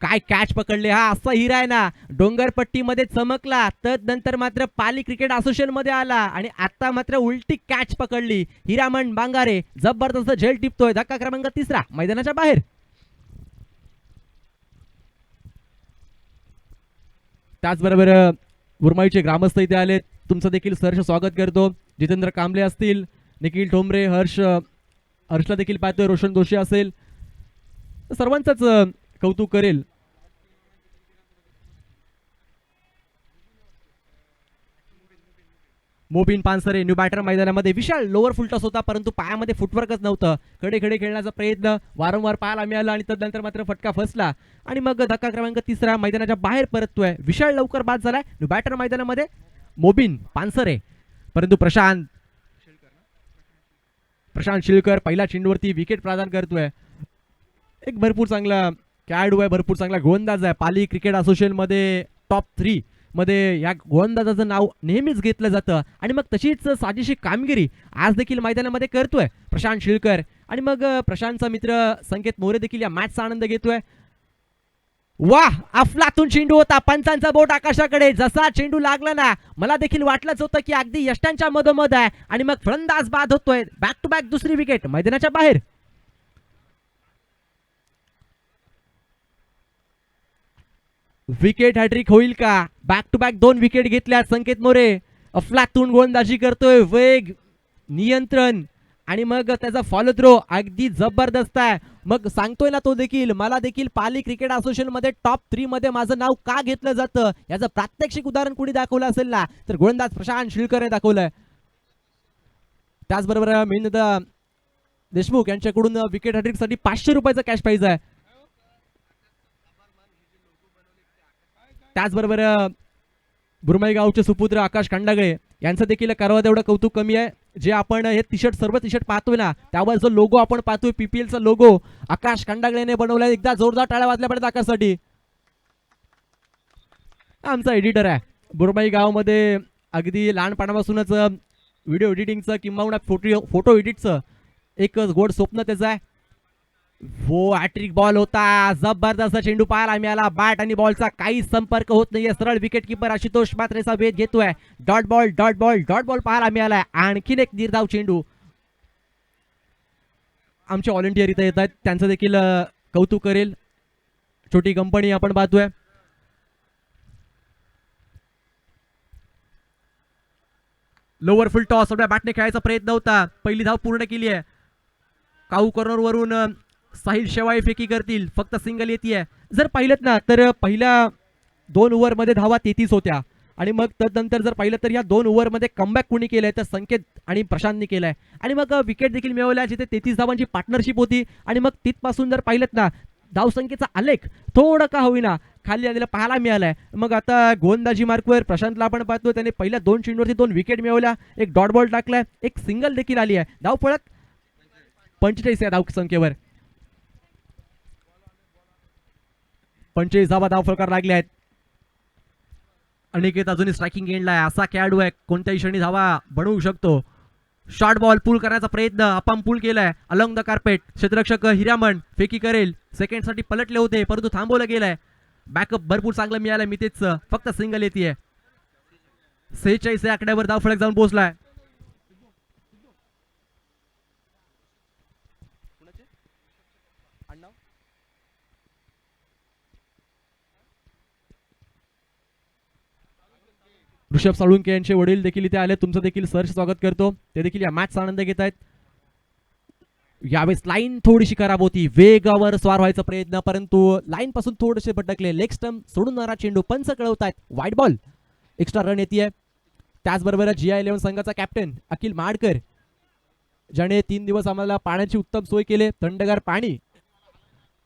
काय कॅच पकडले. हा असा हिरा आहे ना डोंगरपट्टीमध्ये चमकला, तदनंतर मात्र पाली क्रिकेट असोसिएशन मध्ये आला आणि आता मात्र उलटी कॅच पकडली. हिरामण बांगारे जबरदस्त झेल टिपतोय. धक्का क्रमांक 3 मैदानाच्या बाहेर. त्याचबरोबर बुरमाईचे ग्रामस्थ इथे आले. तुमचं देखील सहर्ष स्वागत करतो. जितेंद्र कांबळे असतील, निखिल ठोंबरे, हर्षला देखील पाहतोय, रोशन दोशी असेल, सर्वांचंच कौतुक करेल. मोबिन पानसरे न्यू बॅटर मैदानामध्ये. विशाल लोअर फुलटॉस होता परंतु पायामध्ये फुटवर्कच नव्हतं. कडे खेळण्याचा प्रयत्न वारंवार पाहायला मिळाला आणि तदनंतर मात्र फटका फसला आणि मग धक्का क्रमांक 3 मैदानाच्या बाहेर परततोय. विशाल लवकर बाद झालाय न्यू बॅटर मैदानामध्ये. मोबिन पानसरे परंतु प्रशांत शिलकर पहिल्या चेंडूवरती विकेट प्रदान करतोय. एक भरपूर चांगला खेळाडू आहे, भरपूर चांगला गोलंदाज आहे. पाली क्रिकेट असोसिएशन मध्ये टॉप 3 मध्ये या गोलंदाजाचं नाव नेहमीच घेतलं जातं आणि मग तशीच साजेशी कामगिरी आज देखील मैदानामध्ये करतोय प्रशांत शिलकर. आणि मग प्रशांतचा मित्र संकेत मोरे देखील या मॅचचा आनंद घेतोय. वाह अफलातून चेंडू होता, पंचांचा बोट आकाशाकडे. जसा चेंडू लागला ना मला देखील वाटलंच होतं की अगदी यष्टांच्या मधोमध आहे आणि मग फलंदाज बाद होतोय. बॅक टू बॅक दुसरी विकेट मैदानाच्या बाहेर. विकेट हॅट्रिक होईल का? बॅक टू बॅक 2 विकेट घेतल्या संकेत मोरे. अफलातून गोलंदाजी करतोय, वेग, नियंत्रण आणि मग त्याचा फॉलो थ्रो अगदी जबरदस्त आहे. मग सांगतोय ना तो देखील, मला देखील पाली क्रिकेट असोसिएशन मध्ये टॉप 3 मध्ये माझं नाव का घेतलं जातं याचं प्रात्यक्षिक उदाहरण कुणी दाखवलं असेल ना तर गोलंदाज प्रशांत शिलकर दाखवलंय. त्याचबरोबर महेंद्र देशमुख यांच्याकडून विकेट हॅट्रिक साठी 500 रुपयाचं कॅश प्राइज आहे. त्याचबरोबर बुरमाई गावचे सुपुत्र आकाश खंडागळे यांचं देखील करावं तेवढं कौतुक कमी आहे. जे आपण हे सर्व टी शर्ट पाहतोय ना त्यावर जो लोगो आपण पाहतोय PPL चा लोगो आकाश खंडागळेने बनवलाय. एकदा जोरदार टाळ्या वाजल्या पाहिजेत आकाशसाठी. आमचा एडिटर आहे बुरमाई गावामध्ये. अगदी लहानपणापासूनच व्हिडिओ एडिटिंगचं किंवा फोटो एडिटचं एक गोड स्वप्न त्याचं आहे. वो हॅट्रिक बॉल होता. जबरदस्त चेंडू पाहायला मिळाला. बॅट आणि बॉलचा काहीच संपर्क होत नाहीये. सरळ विकेट किपर आशुतोष मात्रेचा वेध घेतोय. Dot ball dot ball dot ball पाहायला मिळालाय. आणखीन एक निर्धाव चेंडू. आमचे व्हॉलेंटियर इथे येत आहेत, त्यांचं देखील कौतुक करेल. छोटी कंपनी आपण पाहतोय. लोअर फुल टॉस बॅटने खेळायचा प्रयत्न होता. पहिली धाव पूर्ण केली आहे. काऊ कॉर्नर वरून साहिल शेवाळे फेकी करतील. फक्त सिंगल येते. जर पाहिलं ना तर पहिल्या 2 ओव्हरमध्ये धावा 33 होत्या आणि मग तदनंतर जर पाहिलं तर या 2 ओव्हरमध्ये कमबॅक कुणी केलंय तर संकेत आणि प्रशांतने केलंय आणि मग विकेट देखील मिळवल्या जिथे 33 धावांची पार्टनरशिप होती आणि मग तिथपासून जर पाहिलं ना धावसंख्येचा आलेख थोडं का होईना खाली आलेला पाहायला मिळालाय. मग आता गोलंदाजी मार्कवर प्रशांतला आपण पाहतो त्याने पहिल्या 2 चेंडूवरती 2 विकेट मिळवल्या. एक डॉट बॉल टाकलाय. एक सिंगल देखील आली आहे. धावफलक 45 या धावसंख्येवर. 45 धावा धावफलकार लागल्या आहेत. अनिकेत अजूनही स्ट्रायकिंग एंडला आहे. असा खेळाडू आहे कोणत्याही क्षणी धावा बनवू शकतो. शॉर्ट बॉल पूल करण्याचा प्रयत्न अपाम पूल केलाय अलॉंग द कार्पेट. क्षेत्ररक्षक हिरामण फेकी करेल. सेकंड साठी पलटले होते परंतु थांबवलं गेलंय. बॅकअप भरपूर चांगलं मिळालंय. मितेच फक्त सिंगल येते. 46 या आकड्यावर धावफलक जाऊन पोहोचलाय. ऋषभ साळुंके यांचे वडील देखील इथे आले. तुमचं देखील सहर्ष स्वागत करतो. ते देखील या मॅचचा आनंद घेत आहेत. यावेळेस लाईन थोडीशी खराब होती. वेगावर स्वार व्हायचा प्रयत्न परंतु लाईन पासून थोडेसे भटकले. लेग स्टंप सोडून जाणारा चेंडू. पंच कळवतायत वाईट बॉल. एक्स्ट्रा रन येते. त्याचबरोबर GI11 संघाचा कॅप्टन अखिल माडकर ज्याने 3 दिवस आम्हाला पाण्याची उत्तम सोय केली. थंडगार पाणी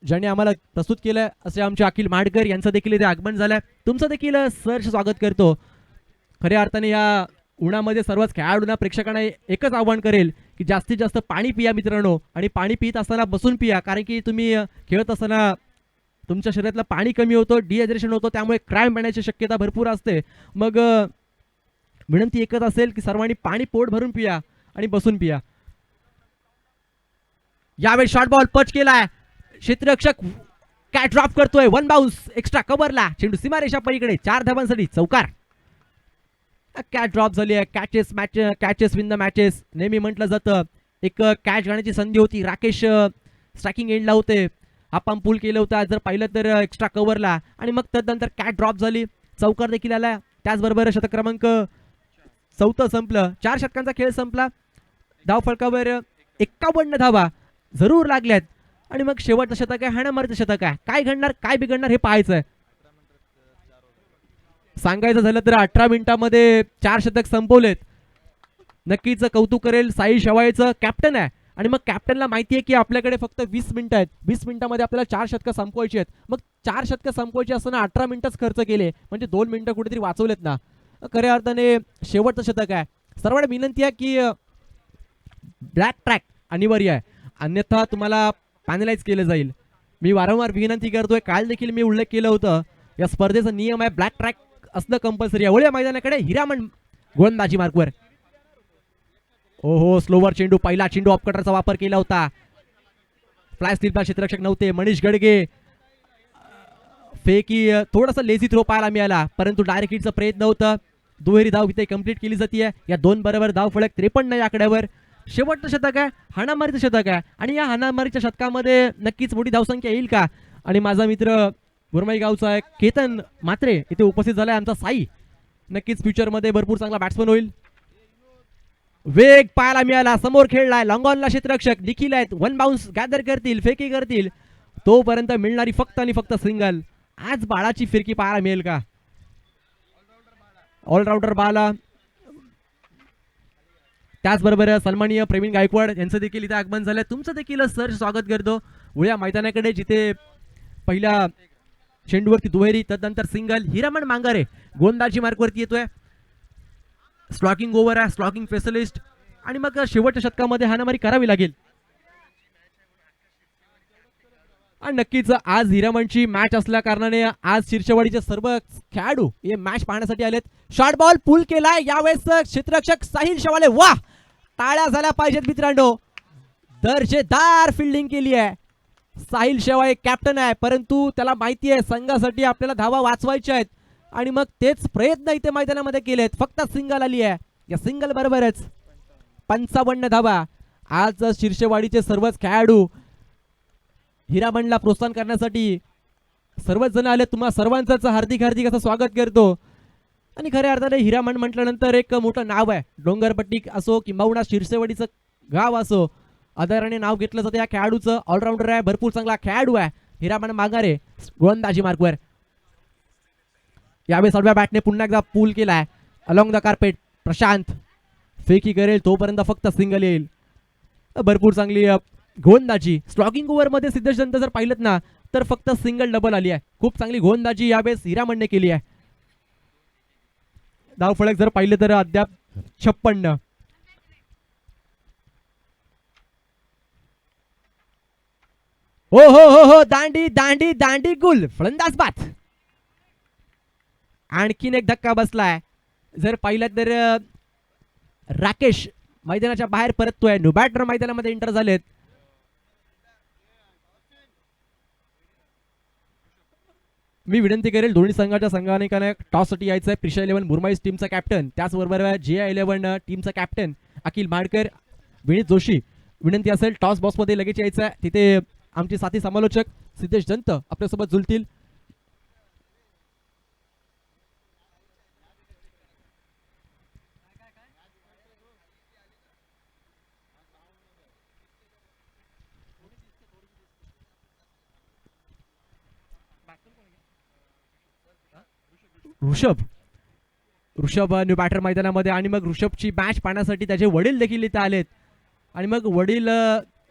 ज्याने आम्हाला प्रस्तुत केलं असे आमचे अखिल माडकर यांचं देखील इथे आगमन झालंय. तुमचं देखील सहर्ष स्वागत करतो. खऱ्या अर्थाने या उन्हामध्ये सर्वच खेळाडूंना प्रेक्षकांना एकच आव्हान करेल की जास्तीत जास्त पाणी पिया मित्रांनो. आणि पाणी पित असताना बसून पिया कारण की तुम्ही खेळत असताना तुमच्या शरीरातलं पाणी कमी होतं. डिहायड्रेशन होतं त्यामुळे क्रॅम्प येण्याची शक्यता भरपूर असते. मग विनंती एकच असेल की सर्वांनी पाणी पोट भरून पिया आणि बसून पिया. यावेळी शॉर्ट बॉल पच केलाय. क्षेत्ररक्षक कॅच ड्रॉप करतोय. 1 बाउन्स एक्स्ट्रा कव्हरला. चेंडू सीमारेषा पलीकडे. 4 धावांसाठी चौकार. कॅच ड्रॉप झाली आहे. कॅचेस विन द मॅचेस नेहमी म्हटलं जातं. एक कॅच घेण्याची संधी होती. राकेश स्ट्रायकिंग एंडला होते. आपण पूल केलं होतं जर पाहिलं तर एक्स्ट्रा कव्हरला आणि मग त्यानंतर कॅच ड्रॉप झाली. चौकार देखील आला. त्याचबरोबर शतक क्रमांक 4 संपलं. 4 षटकांचा खेळ संपला. धावफलकावर 51 धावा जरूर लागल्यात आणि मग शेवटचं शतक आहे. हाणामारीचं शतक आहे. काय घडणार काय बिघडणार हे पाहायचं आहे. सांगायचं झालं तर 18 मिनिटांमध्ये 4 शतक संपवलेत. नक्कीच कौतुक करेल साहिल शेवाळेचं. कॅप्टन आहे आणि मग कॅप्टनला माहिती आहे की आपल्याकडे फक्त 20 मिनिटं आहेत. 20 मिनिटांमध्ये आपल्याला 4 शतकं संपवायची आहेत. मग 4 शतकं संपवायची असताना 18 मिनिटच खर्च केले म्हणजे 2 मिनिटं कुठेतरी वाचवलेत ना. खऱ्या अर्थाने शेवटचं शतक आहे. सर्वांना विनंती आहे की ब्लॅक ट्रॅक अनिवार्य आहे अन्यथा तुम्हाला पॅनलाइज केलं जाईल. मी वारंवार विनंती करतोय. काल देखील मी उल्लेख केलं होतं या स्पर्धेचा नियम आहे ब्लॅक ट्रॅक असणं कंपल्सरी आहे. वळूया मैदानाकडे. हिरामण गोलंदाजी मार्कवर. ओहो स्लोवर चेंडू. पहिला चेंडू ऑफकटरचा वापर केला होता. फ्लाय स्लिपला क्षेत्ररक्षक नव्हते. मनीष गडगे फेकी थोडासा लेझी थ्रो पाहायला मिळाला परंतु डायरेक्ट हिटचा प्रयत्न होता. दुहेरी धाव इथे कंप्लीट केली जाते. या 2 बरोबर धाव फलक 53 या आकड्यावर. शेवटचं शतक आहे. हाणामारीचं शतक आहे आणि या हाणामारीच्या शतकामध्ये नक्कीच मोठी धावसंख्या येईल का. आणि माझा मित्र बुरमाई गावचा आहे केतन मात्रे इथे उपस्थित झालाय. आमचा साई नक्कीच फ्युचरमध्ये भरपूर चांगला बॅट्समन होईल. वेग पाहायला मिळाला. समोर खेळलाय. लॉंग ऑनला क्षेत्ररक्षक निखिल आहेत. 1 बाउन्स गॅदर करतील. फेकी करतील. तोपर्यंत मिळणारी फक्त आणि फक्त सिंगल. आज बाळाची फिरकी पाहायला मिळेल का. ऑलराऊंडर बाला. त्याचबरोबर सन्माननीय प्रवीण गायकवाड यांचं देखील इथे आगमन झालंय. तुमचं देखील सर स्वागत करतो. उळ्या मैदानाकडे जिथे पहिल्या चेंडूवरती दुहेरी तदनंतर सिंगल. हिरामण मांगारे गोलंदाजी मार्कवरती येतोय. स्लॉकिंग ओव्हर आहे. स्लॉकिंग स्पेशलिस्ट आणि मग शेवटच्या शतकामध्ये हाणामारी करावी लागेल. आणि नक्कीच आज हिरामणची मॅच असल्या कारणाने आज शिरशेवाडीचे सर्व खेळाडू हे मॅच पाहण्यासाठी आलेत. शॉर्ट बॉल पूल केलाय. यावेळेस क्षेत्ररक्षक साहिल शेवाळे. वाह टाळ्या झाल्या पाहिजेत मित्रांनो. दर्जेदार फिल्डिंग केली आहे. साहिल शेवाळे कॅप्टन आहे, परंतु त्याला माहिती आहे संघासाठी आपल्याला धावा वाचवायच्या आहेत आणि मग तेच प्रयत्न इथे मैदानामध्ये केलेत. फक्त सिंगल आली आहे, या सिंगल बरोबरच 55 धावा. आज शिर्षेवाडीचे सर्वच खेळाडू हिरामणला प्रोत्साहन करण्यासाठी सर्वच जण आले. तुम्हा सर्वांचंच हार्दिक हार्दिक असं स्वागत करतो. आणि खऱ्या अर्थाने हिरामण म्हटल्यानंतर एक मोठं नाव आहे. डोंगरपट्टी असो किंबहुना शिरसेवाडीचं गाव असो, आदराने नाव घेतलं जातं या खेळाडूचं. ऑलराऊंडर आहे, भरपूर चांगला खेळाडू आहे हिरामण मांगारे. गोलंदाजी मार्कवर यावेळेस आडव्या बॅटने पुन्हा एकदा पूल केलाय अलॉंग द कार्पेट. प्रशांत फेकी करेल तोपर्यंत फक्त सिंगल येईल. भरपूर चांगली गोलंदाजी. स्लॉगिंग ओव्हरमध्ये सिद्धेश दंत जर पाहिलं ना तर फक्त सिंगल डबल आली आहे. खूप चांगली गोलंदाजी यावेळेस हिरामणने केली आहे. धावफलक जर पाहिलं तर अद्याप 56. हो हो हो हो, दांडी दांडी दांडी गुल, फलंदाज बाद. आणखीन एक धक्का बसलाय. जर पाहिलं तर राकेश मैदानाच्या बाहेर परततोय. न्यू बॅटर मैदानामध्ये एंटर झालेत. मी विनंती करेल दोन्ही संघाच्या संघाने टॉससाठी यायचं आहे. प्रिशा 11 मुरमाईज टीमचा कॅप्टन, त्याचबरोबर JI11 टीमचा कॅप्टन अखिल माडकर, विनीत जोशी. विनंती असेल टॉस बॉक्समध्ये लगेच यायचं आहे. तिथे आमचे साथी समालोचक सिद्धेश दंत आपल्यासोबत जुळतील. ऋषभ न्यू बॅटर मैदानामध्ये. आणि मग ऋषभची मॅच पाहण्यासाठी त्याचे वडील देखील इथे आलेत. आणि मग वडील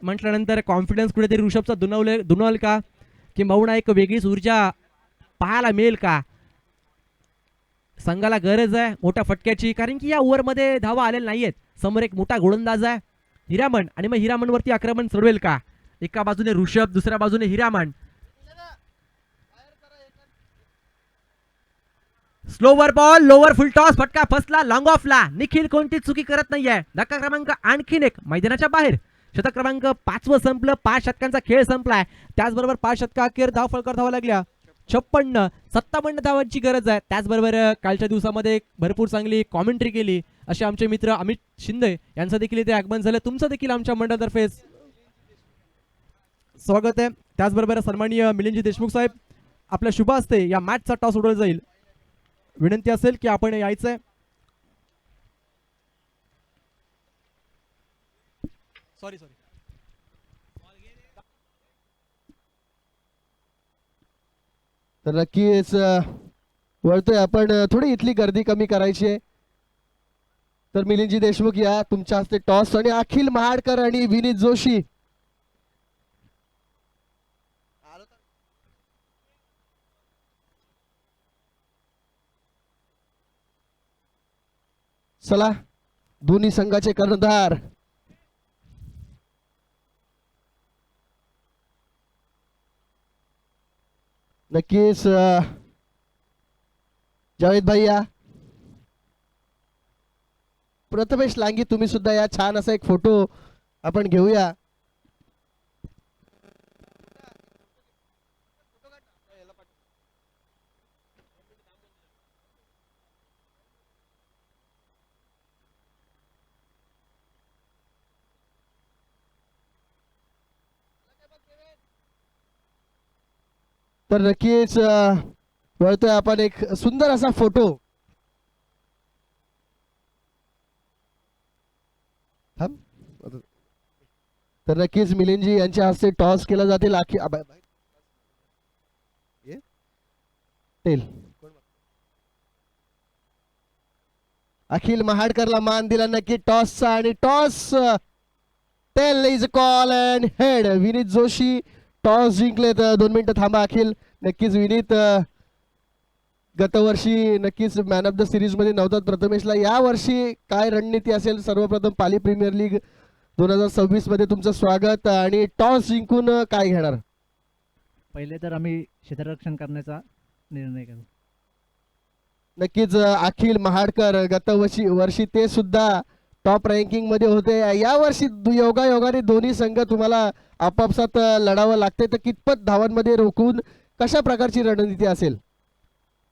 म्हटल्यानंतर कॉन्फिडन्स कुठेतरी ऋषभचा दुनवल का, किंबहुना एक वेगळीच ऊर्जा पाहायला मिळेल का. संघाला गरज आहे मोठ्या फटक्याची, कारण की या ओव्हरमध्ये धावा आलेल्या नाहीयेत. समोर एक मोठा गोलंदाज आहे हिरामण, आणि मग हिरामणवरती आक्रमण चढवेल का. एका बाजूने ऋषभ, दुसऱ्या बाजूने Hiraman. Slower ball, lower full toss, फटका फसला लॉंग ऑफला. निखिल कोणती चुकी करत नाहीये. धक्का क्रमांक आणखीन एक मैदानाच्या बाहेर. शतक क्रमांक 5 संपलं. 5 षटकांचा खेळ संपलाय. त्याचबरोबर 5 षटका अखेर धाव फलकावर धावा लागल्या. 56-57 धावांची गरज आहे. त्याचबरोबर कालच्या दिवसामध्ये भरपूर चांगली कॉमेंट्री केली असे आमचे मित्र अमित शिंदे यांचं देखील इथे आगमन झालं. तुमचं देखील आमच्या मंडळातर्फे स्वागत आहे. त्याचबरोबर सन्माननीय मिलिंदजी देशमुख साहेब आपल्या शुभ हस्ते या मॅचचा टॉस उडवला जाईल. विनंती असेल की आपण यायचंय. सॉरी तर नक्कीच वळतोय आपण. थोडी इथली गर्दी कमी करायची आहे. तर मिलिंदजी देशमुख या तुमच्या हस्ते टॉस, आणि अखिल महाडकर आणि विनीत जोशी. चला दोन्ही संघाचे कर्णधार नक्कीच जावेद भाई या. प्रथमेश लांगी तुम्ही सुद्धा या. छान असा एक फोटो आपण घेऊया. तर नक्कीच वळतोय आपण एक सुंदर असा फोटो. तर नक्कीच मिलिंदजी यांच्या हस्ते टॉस केला जातील. अखिल महाडकरला मान दिला नक्की टॉसचा, आणि toss tail is call and head. Vineet Joshi toss जिंकलेत. 2 मिनिटं थांबा अखिल. नक्कीच विनीत गतवर्षी नक्कीच मॅन ऑफ द सिरीज मध्ये नव्हतात प्रथमेशला. या वर्षी काय रणनीती असेल. सर्वप्रथम पाली प्रीमियर लीग 2026 मध्ये तुमचं स्वागत. आणि टॉस जिंकून काय घेणार. पहिले तर आम्ही क्षेत्ररक्षण करण्याचा निर्णय करू. नक्कीच अखिल महाडकर गतवर्षी ते सुद्धा टॉप रँकिंग मध्ये होते. यावर्षी योगायोगाने दोन्ही संघ तुम्हाला आपापसात लढावं लागते, तर कितपत धावांमध्ये रोखून कशा प्रकारची रणनीती असेल?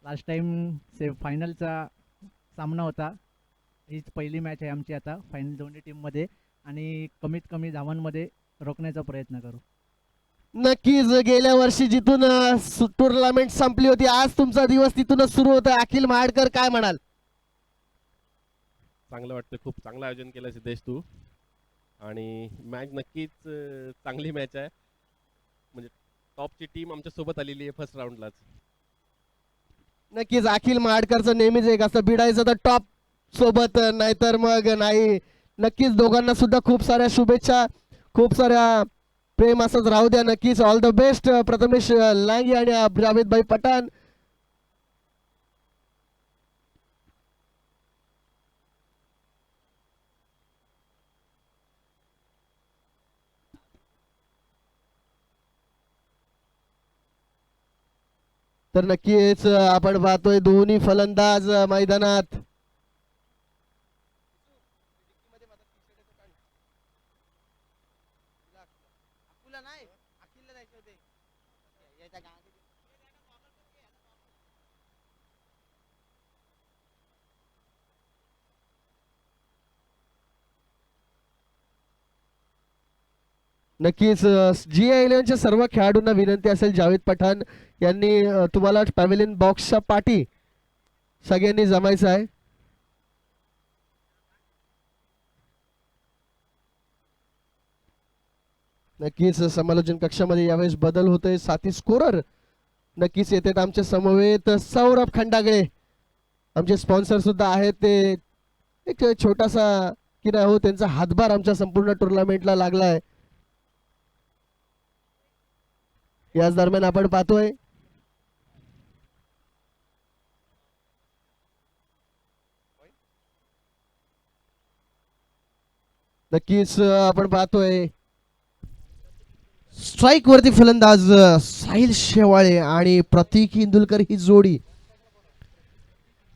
लास्ट टाइम फायनलचा सामना होता. हीच पहिली मॅच आहे आमची आता फायनल दोन्ही टीममध्ये, आणि कमीत कमी धावांमध्ये रोखण्याचा प्रयत्न करू. नक्कीच गेल्या वर्षी जिथून टुर्नामेंट संपली होती, आज तुमचा दिवस तिथूनच सुरू होता. अखिल महाडकर, काय म्हणाल? चांगलं वाटतं, खूप चांगलं आयोजन केलं सिद्धेश तू. आणि मॅच नक्कीच चांगली मॅच आहे. म्हणजे टॉपची टीम आमच्या सोबत आलेली आहे फर्स्ट राऊंडलाच. नक्कीच अखिल महाडकरचं नेहमीच एक असं भिडायचं तर टॉप सोबत, नाहीतर मग नाही. नक्कीच दोघांना सुद्धा खूप साऱ्या शुभेच्छा, खूप साऱ्या प्रेम असंच राहू द्या. नक्कीच ऑल द बेस्ट प्रथमेश लांगे आणि जावेद भाई पठाण. तर नक्कीच आपण पाहतोय दोन्ही फलंदाज मैदानात. नक्कीच GI11च्या सर्व खेळाडूंना विनंती असेल, जावेद पठाण यांनी तुम्हाला पॅव्हेलियन बॉक्सच्या पाठी सगळ्यांनी जमायचं आहे. नक्कीच समालोचन कक्षामध्ये यावेळेस बदल होतोय. साथी स्कोरर नक्कीच येतात आमच्या समवेत. सौरभ खंडागळे आमचे स्पॉन्सर सुद्धा आहेत. ते एक छोटासा की नाही हो, त्यांचा हातभार आमच्या संपूर्ण टुर्नामेंटला लागलाय. याच दरम्यान आपण पाहतोय नक्कीच आपण पाहतोय स्ट्राईक वरती फलंदाज साहिल शेवाळे आणि प्रतीक इंदुलकर ही जोडी.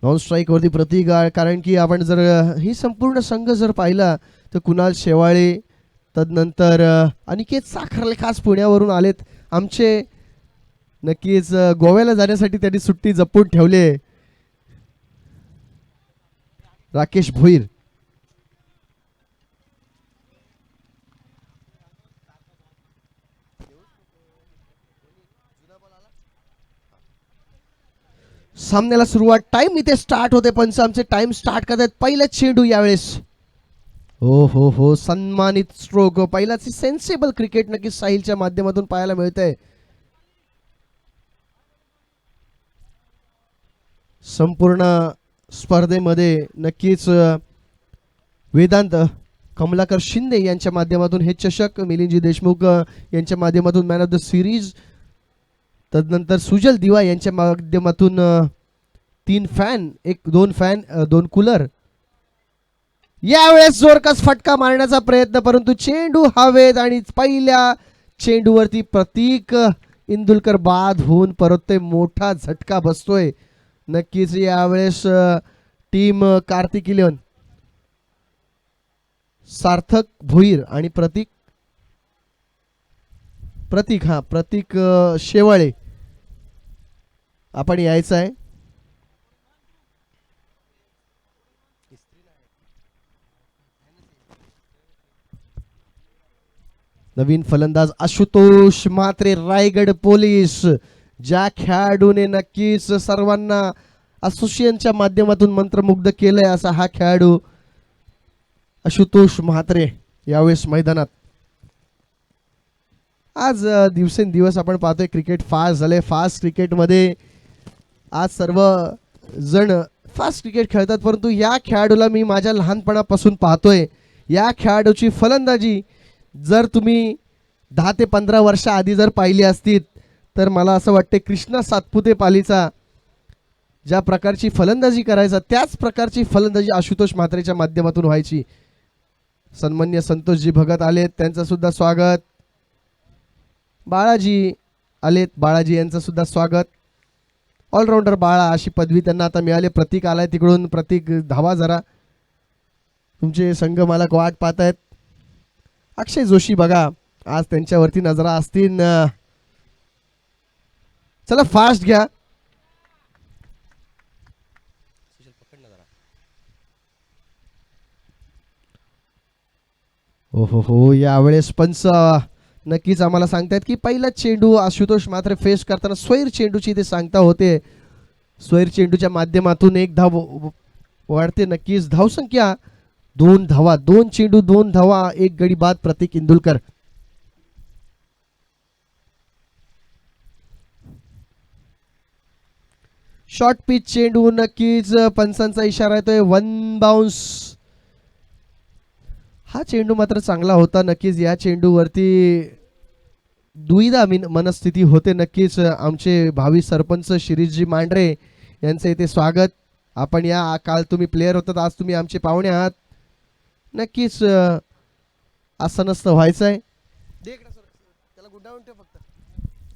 नॉन स्ट्राईक वरती प्रतीक, कारण की आपण जर ही संपूर्ण संघ जर पाहिला तर कुणाल शेवाळे, तदनंतर अनिकेत साखरले खास पुण्यावरून आलेत. आमचे नक्कीच गोव्याला जाण्यासाठी त्यांनी सुट्टी जपून ठेवली. राकेश भोईर, सामन्याला सुरुवात टाइम इथे स्टार्ट होते. पंच आमचे टाइम स्टार्ट करतात. पहिला चेंडू यावेळेस, हो हो हो, सन्मानित स्ट्रोक. पहिलाच सेन्सेबल क्रिकेट नक्कीच साहिलच्या माध्यमातून पाहायला मिळतंय. संपूर्ण स्पर्धेमध्ये नक्कीच वेदांत कमलाकर शिंदे यांच्या माध्यमातून हे चषक, मिलिंदजी देशमुख यांच्या माध्यमातून मॅन ऑफ द सिरीज, तदनंतर सुजल दिवा यांच्या माध्यमातून 3 फॅन, 2 फॅन 2 कूलर. यावेळेस जोरकस फटका मारण्याचा प्रयत्न, परंतु चेंडू हवेत आणि पहिल्या चेंडूवरती प्रतीक इंदुलकर बाद होऊन परततोय. मोठा झटका बसतोय. नक्कीच यावेळेस टीम कार्तिक 11 सार्थक भोईर आणि प्रतीक शेवाळे आपण यायचं आहे. नवीन फलंदाज आशुतोष म्हात्रे, रायगड पोलीस. ज्या खेळाडूने नक्कीच सर्वांना असोसिएशनच्या माध्यमातून मंत्रमुग्ध केलंय असा हा खेळाडू आशुतोष म्हात्रे यावेळेस मैदानात. आज दिवसेंदिवस आपण पाहतोय क्रिकेट फास्ट झाले. फास्ट क्रिकेटमध्ये आज सर्व जण फास्ट क्रिकेट खेळतात, परंतु या खेळाडूला मी माझ्या लहानपणापासून पाहतोय. या खेळाडूची फलंदाजी जर तुम्ही 10 ते 15 वर्षाआधी जर पाहिली असती तर मला असं वाटते कृष्णा सातपुते पालीचा ज्या प्रकारची फलंदाजी करायचा त्याच प्रकारची फलंदाजी आशुतोष म्हात्रेच्या माध्यमातून व्हायची. सन्मान्य संतोषजी भगत आलेत, त्यांचं सुद्धा स्वागत. बाळाजी आलेत, बाळाजी यांचं सुद्धा स्वागत. ऑलराऊंडर बाळा अशी पदवी त्यांना आता मिळाली. प्रतीक आलाय तिकडून, प्रतीक धावा जरा. तुमचे संघ मालक वाट पाहत आहेत. अक्षय जोशी बघा, आज त्यांच्यावरती नजरा असतील. चला फास्ट घ्या. हो यावेळेस पंच नक्कीच आम्हाला सांगतायत की पहिला चेंडू आशुतोष मात्र फेस करताना स्वैर चेंडूची ते सांगता होते. स्वैर चेंडूच्या माध्यमातून एक धाव वाढते. नक्कीच धावसंख्या 2 धावा, 2 चेंडू 2 धावा, 1 गडी बाद प्रतीक इंदुलकर. शॉर्ट पिच चेंडू, नक्कीच पंचांचा इशारा येतोय 1 बाउन्स. हा चेंडू मात्र चांगला होता. नक्कीच या चेंडूवरती दुविधा मनस्थिती होते. नक्कीच आमचे भावी सरपंच शिरीषजी मांढरे यांचे इथे स्वागत. आपण या काल तुम्ही प्लेयर होतात, आज तुम्ही आमचे पाहुणे आहात. नक्कीच असं नसतं व्हायचंय.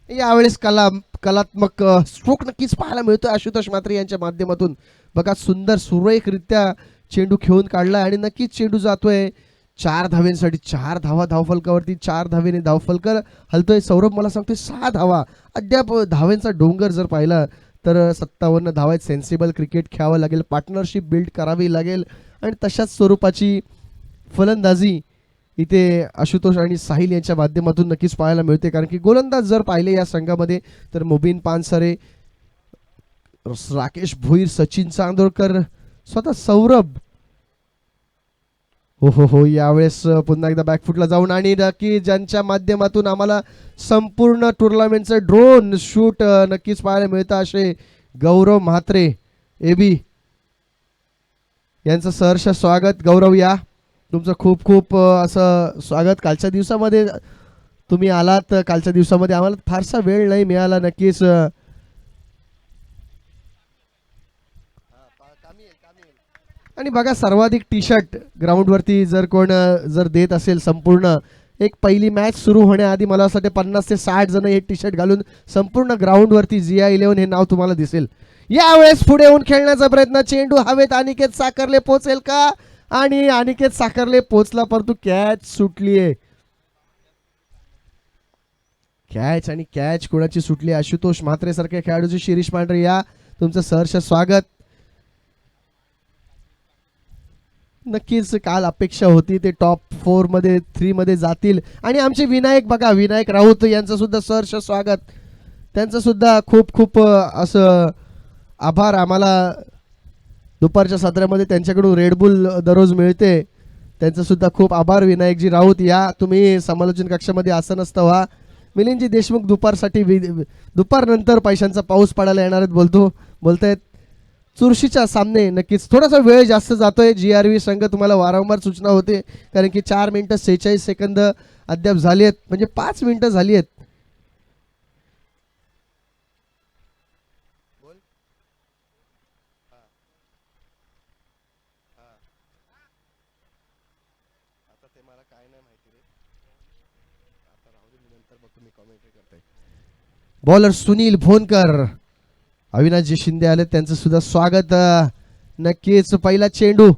यावेळेस कलात्मक स्ट्रोक नक्कीच पाहायला मिळतोय आशुतोष मात्रे यांच्या माध्यमातून. बघा सुंदर सुरेखरित्या चेंडू खेळून काढलाय आणि नक्कीच चेंडू जातोय 4 धावेंसाठी. 4 धावा धावफलकावरती, 4 धावेने धावफलक हलतोय. सौरभ मला सांगतोय 6 धावा. अद्याप धावेंचा डोंगर जर पाहिला तर 57 धावा. सेन्सिबल क्रिकेट खेळावं लागेल, पार्टनरशिप बिल्ड करावी लागेल आणि तशाच स्वरूपाची फलंदाजी इथे आशुतोष आणि साहिल यांच्या माध्यमातून नक्कीच पाहायला मिळते. कारण की गोलंदाज जर पाहिले या संघामध्ये तर मुबीन पानसरे, राकेश भोईर, सचिन चांदोरकर, स्वतः सौरभ. हो यावेळेस पुन्हा एकदा बॅकफुटला जाऊन आणि नक्की ज्यांच्या माध्यमातून आम्हाला संपूर्ण टुर्नामेंटचं ड्रोन शूट नक्कीच पाहायला मिळतं असे गौरव म्हात्रे एबी यांचं सहर्ष स्वागत. गौरव या, तुमचं खूप खूप असं स्वागत. कालच्या दिवसामध्ये तुम्ही आलात, कालच्या दिवसामध्ये आम्हाला फारसा वेळ नाही मिळाला. नक्कीच आणि बघा सर्वाधिक टी शर्ट ग्राउंडवरती जर कोण जर देत असेल संपूर्ण एक पहिली मॅच सुरू होण्याआधी मला असं वाटतं 50 ते 60 जण हे टी शर्ट घालून संपूर्ण ग्राउंडवरती GI11 हे नाव तुम्हाला दिसेल. यावेळेस पुढे येऊन खेळण्याचा प्रयत्न, चेंडू हवेत, अनिकेत साखरले पोचेल का? आणि अनिकेत साखरले पोचला परंतु कॅच सुटलीये. कॅच आणि कॅच कोणाची सुटली? आशुतोष म्हात्रे सारख्या खेळाडूची. शिरीष मांढरे या, तुमचं सहर्ष स्वागत. नक्कीच काल अपेक्षा होती ते टॉप 4 मध्ये 3 मध्ये जातील. आणि आमचे विनायक बघा, विनायक राऊत यांचं सुद्धा सहर्ष स्वागत. त्यांचं सुद्धा खूप खूप असं आभार. आम्हाला दुपारच्या सत्रामध्ये त्यांच्याकडून रेडबुल दररोज मिळते. त्यांचं सुद्धा खूप आभार विनायकजी राऊत. या तुम्ही समालोचन कक्षामध्ये असं नसतं व्हा. मिलिंदजी देशमुख दुपारसाठी दुपारनंतर पैशांचा पाऊस पडायला येणार आहेत बोलतायत. चुरशीच्या सामने नक्कीच थोडासा वेळ जास्त जातोय. GRV संघ तुम्हाला वारंवार सूचना होते कारण की 4 मिनिटं 46 सेकंद अद्याप झाली आहेत, म्हणजे 5 मिनिटं झाली आहेत. बॉलर सुनील भोनकर, अविनाशजी शिंदे आले, त्यांचं सुद्धा स्वागत. नक्कीच पहिला चेंडू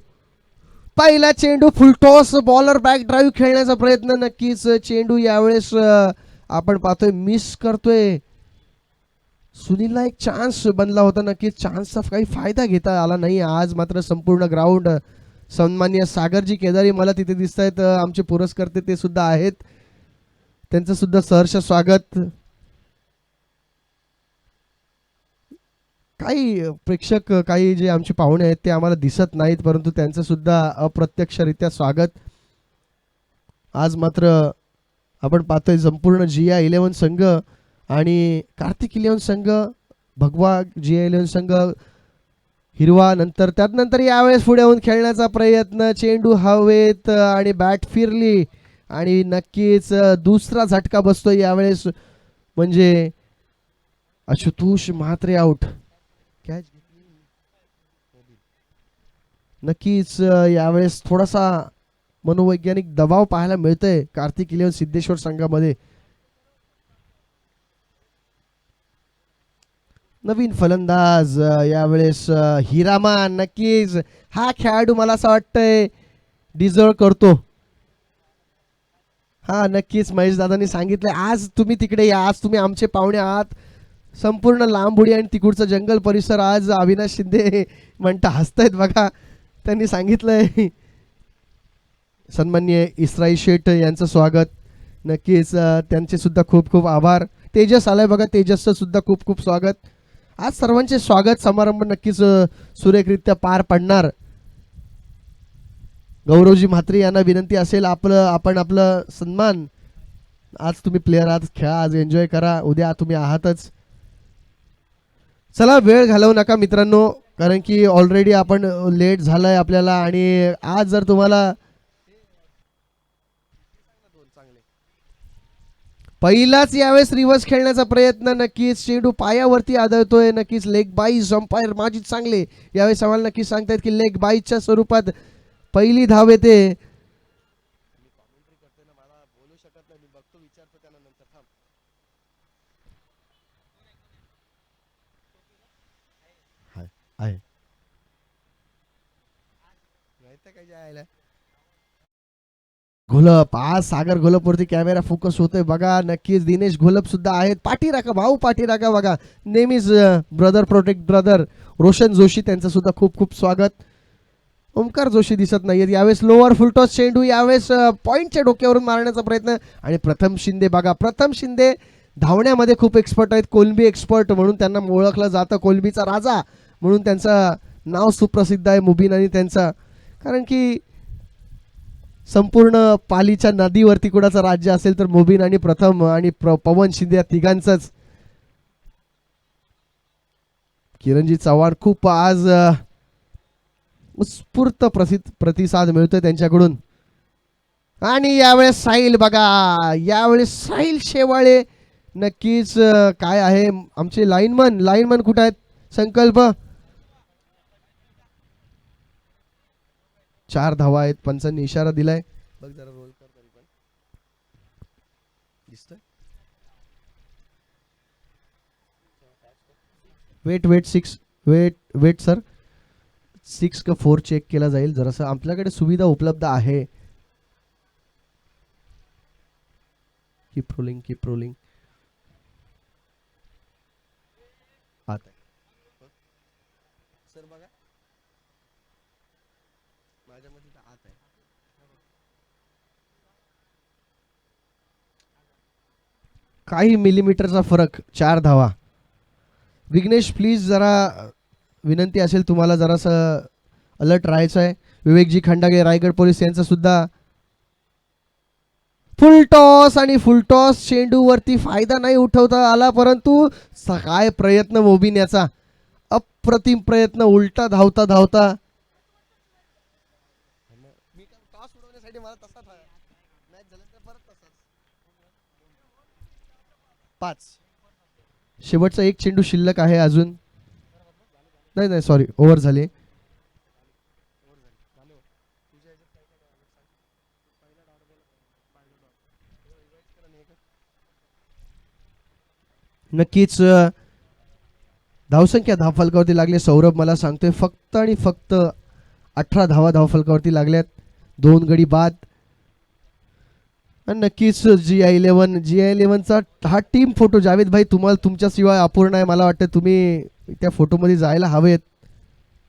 फुलटॉस, बॉलर बॅक ड्राईव्ह खेळण्याचा प्रयत्न. नक्कीच चेंडू यावेळेस आपण पाहतोय मिस करतोय. सुनीलला एक चान्स बनला होता, नक्कीच चान्सचा काही फायदा घेता आला नाही. आज मात्र संपूर्ण ग्राउंड सन्माननीय सागरजी केदारी मला तिथे दिसत आहेत, आमचे पुरस्कर्ते ते सुद्धा आहेत, त्यांचं सुद्धा सहर्ष स्वागत. काही प्रेक्षक, काही जे आमचे पाहुणे आहेत ते आम्हाला दिसत नाहीत, परंतु त्यांचं सुद्धा अप्रत्यक्षरित्या स्वागत. आज मात्र आपण पाहतोय संपूर्ण GI11 संघ आणि कार्तिक 11 संघ, भगवा GI11 संघ हिरवा, त्यानंतर यावेळेस पुढे येऊन खेळण्याचा प्रयत्न. चेंडू हवेत आणि बॅट फिरली आणि नक्कीच दुसरा झटका बसतोय यावेळेस, म्हणजे आशुतोष म्हात्रे आउट. कॅच नक्कीच यावेळेस थोडासा मनोवैज्ञानिक दबाव पाहायला मिळतोय कार्तिक 11 सिद्धेश्वर संघामध्ये. नवीन फलंदाज यावेळेस हिरामान. नक्कीच हा खेळाडू मला असं वाटतंय डिझर्व करतो. हा नक्कीच महेश दादांनी सांगितलंय आज तुम्ही तिकडे या, आज तुम्ही आमचे पाहुणे आहात. संपूर्ण लांबुडी आणि तिकडचा जंगल परिसर आज अविनाश शिंदे म्हणता हसतायत बघा. त्यांनी सांगितलंय. सन्माननीय इस्राईल शेठ यांचं स्वागत. नक्कीच त्यांचे सुद्धा खूप खूप आभार. तेजस आलाय बघा, तेजसचं सुद्धा खूप खूप स्वागत. आज सर्वांचे स्वागत समारंभ नक्कीच सुरेखरित्या पार पडणार. गौरवजी म्हात्रे यांना विनंती असेल आपण आपलं सन्मान, आज तुम्ही प्लेयर आहात, खेळा, आज एन्जॉय करा, उद्या तुम्ही आहातच. चला वेळ घालवू नका मित्रांनो, कारण की ऑलरेडी आपण लेट झालंय आपल्याला. आणि आज जर तुम्हाला पहिलाच यावेळेस रिव्हर्स खेळण्याचा प्रयत्न, नक्कीच चेंडू पायावरती आदळतोय, नक्कीच लेग बाईज. अंपायर माजिद चांगले यावेळेस आम्हाला नक्कीच सांगतायत की लेग बाईजच्या स्वरूपात पहिली धाव येते. आहे घोलप, आज सागर घोलपवरती कॅमेरा फोकस होतोय बघा. नक्कीच दिनेश घोलप सुद्धा आहेत. पाठी राखा भाऊ, पाठी राखा बघा. नेहमीच brother protect brother. Roshan Joshi त्यांचं सुद्धा खूप खूप स्वागत. ओमकार जोशी दिसत नाहीयेत यावेळेस. लोअर फुलटॉस चेंडू यावेळेस पॉईंटच्या डोक्यावरून मारण्याचा प्रयत्न. आणि प्रथम शिंदे बघा, प्रथम शिंदे धावण्यामध्ये खूप एक्सपर्ट आहेत. कोलंबी एक्सपर्ट म्हणून त्यांना ओळखलं जातं. कोलंबीचा राजा म्हणून त्यांचं नाव सुप्रसिद्ध आहे मुबीन आणि त्यांचा. कारण की संपूर्ण पालीच्या नदीवरती कुणाचं राज्य असेल तर मुबीन आणि प्रथम आणि पवन शिंदे या तिघांचंच. किरणजी चव्हाण खूप आज उत्स्फूर्त प्रतिसाद मिळतोय त्यांच्याकडून. आणि यावेळेस साहिल बघा, यावेळेस साहिल शेवाळे नक्कीच काय आहे आमचे लाईनमन कुठे आहेत? संकल्प 4 धावा आहेत. पंचांनी इशारा दिलाय. बघ जरा रोल कर तरी पण दिसतंय. वेट सर, 6 का 4 चेक केला जाईल. जरासं आपल्याकडे सुविधा उपलब्ध आहे. Keep rolling. आता सर बघा माझ्यामध्ये तर आत आहे. काही मिलीमीटरचा फरक, 4 धावा. विघ्नेश प्लीज जरा विनंती असेल तुम्हाला जरासं अलर्ट राहायचं आहे. विवेकजी खंडागे रायगड पोलीस यांचा सुद्धा फुल टॉस. आणि फुल टॉस चेंडूवरती फायदा नाही उठवता आला, परंतु काय प्रयत्न मोबीन याचा, अप्रतिम प्रयत्न. उलटा धावता 5. शेवटचा एक चेंडू शिल्लक आहे अजून. नाही सॉरी, ओव्हर झाले. नक्कीच धावसंख्या धावफलकावरती लागले. सौरभ मला सांगतोय फक्त आणि फक्त 18 धावा धावफलकावरती लागल्यात. 2 गडी बाद. आणि नक्कीच GI11चा हा टीम फोटो जावेद भाई तुम्हाला तुमच्याशिवाय अपूर्ण आहे. मला वाटतं तुम्ही त्या फोटोमध्ये जायला हवेत.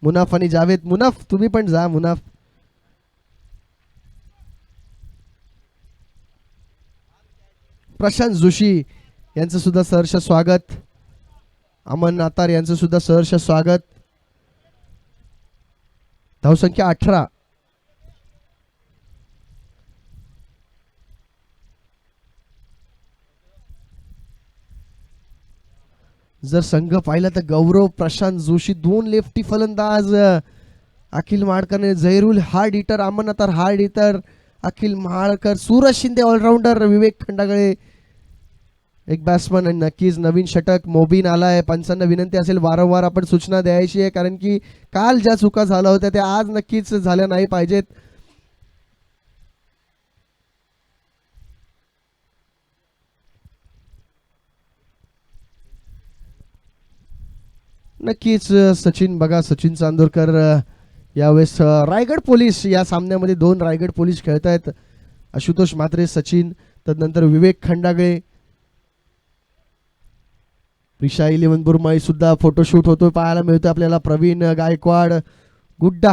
मुनाफ आणि जावेद, मुनाफ तुम्ही पण जा. मुनाफ प्रशांत जोशी यांचं सुद्धा सहर्ष स्वागत. अमन नातार यांचं सुद्धा सहर्ष स्वागत. धावसंख्या 18. जर संघ पाहिला तर गौरव, प्रशांत जोशी, 2 लेफ्टी फलंदाज, Akhil Malkar, Jairul hard hitter, Aman Natar hard hitter, Akhil Malkar, Suraj Shinde allrounder, Vivek Khandagale एक बॅट्समन. आणि नक्कीच नवीन षटक मोबीन आलाय. पंचांना विनंती असेल वारंवार आपण सूचना द्यायची आहे, कारण की काल ज्या चुका झाल्या होत्या त्या आज नक्कीच झाल्या नाही पाहिजेत. नक्कीच सचिन बघा, सचिन चांदोरकर यावेळेस रायगड पोलीस या सामन्यामध्ये 2 रायगड पोलीस खेळत आहेत. आशुतोष म्हात्रे, सचिन, तदनंतर विवेक खंडागळे. रिशा 11 बुरमाई सुद्धा फोटोशूट होतोय पाहायला मिळतोय आपल्याला. प्रवीण गायकवाड, गुड्डा,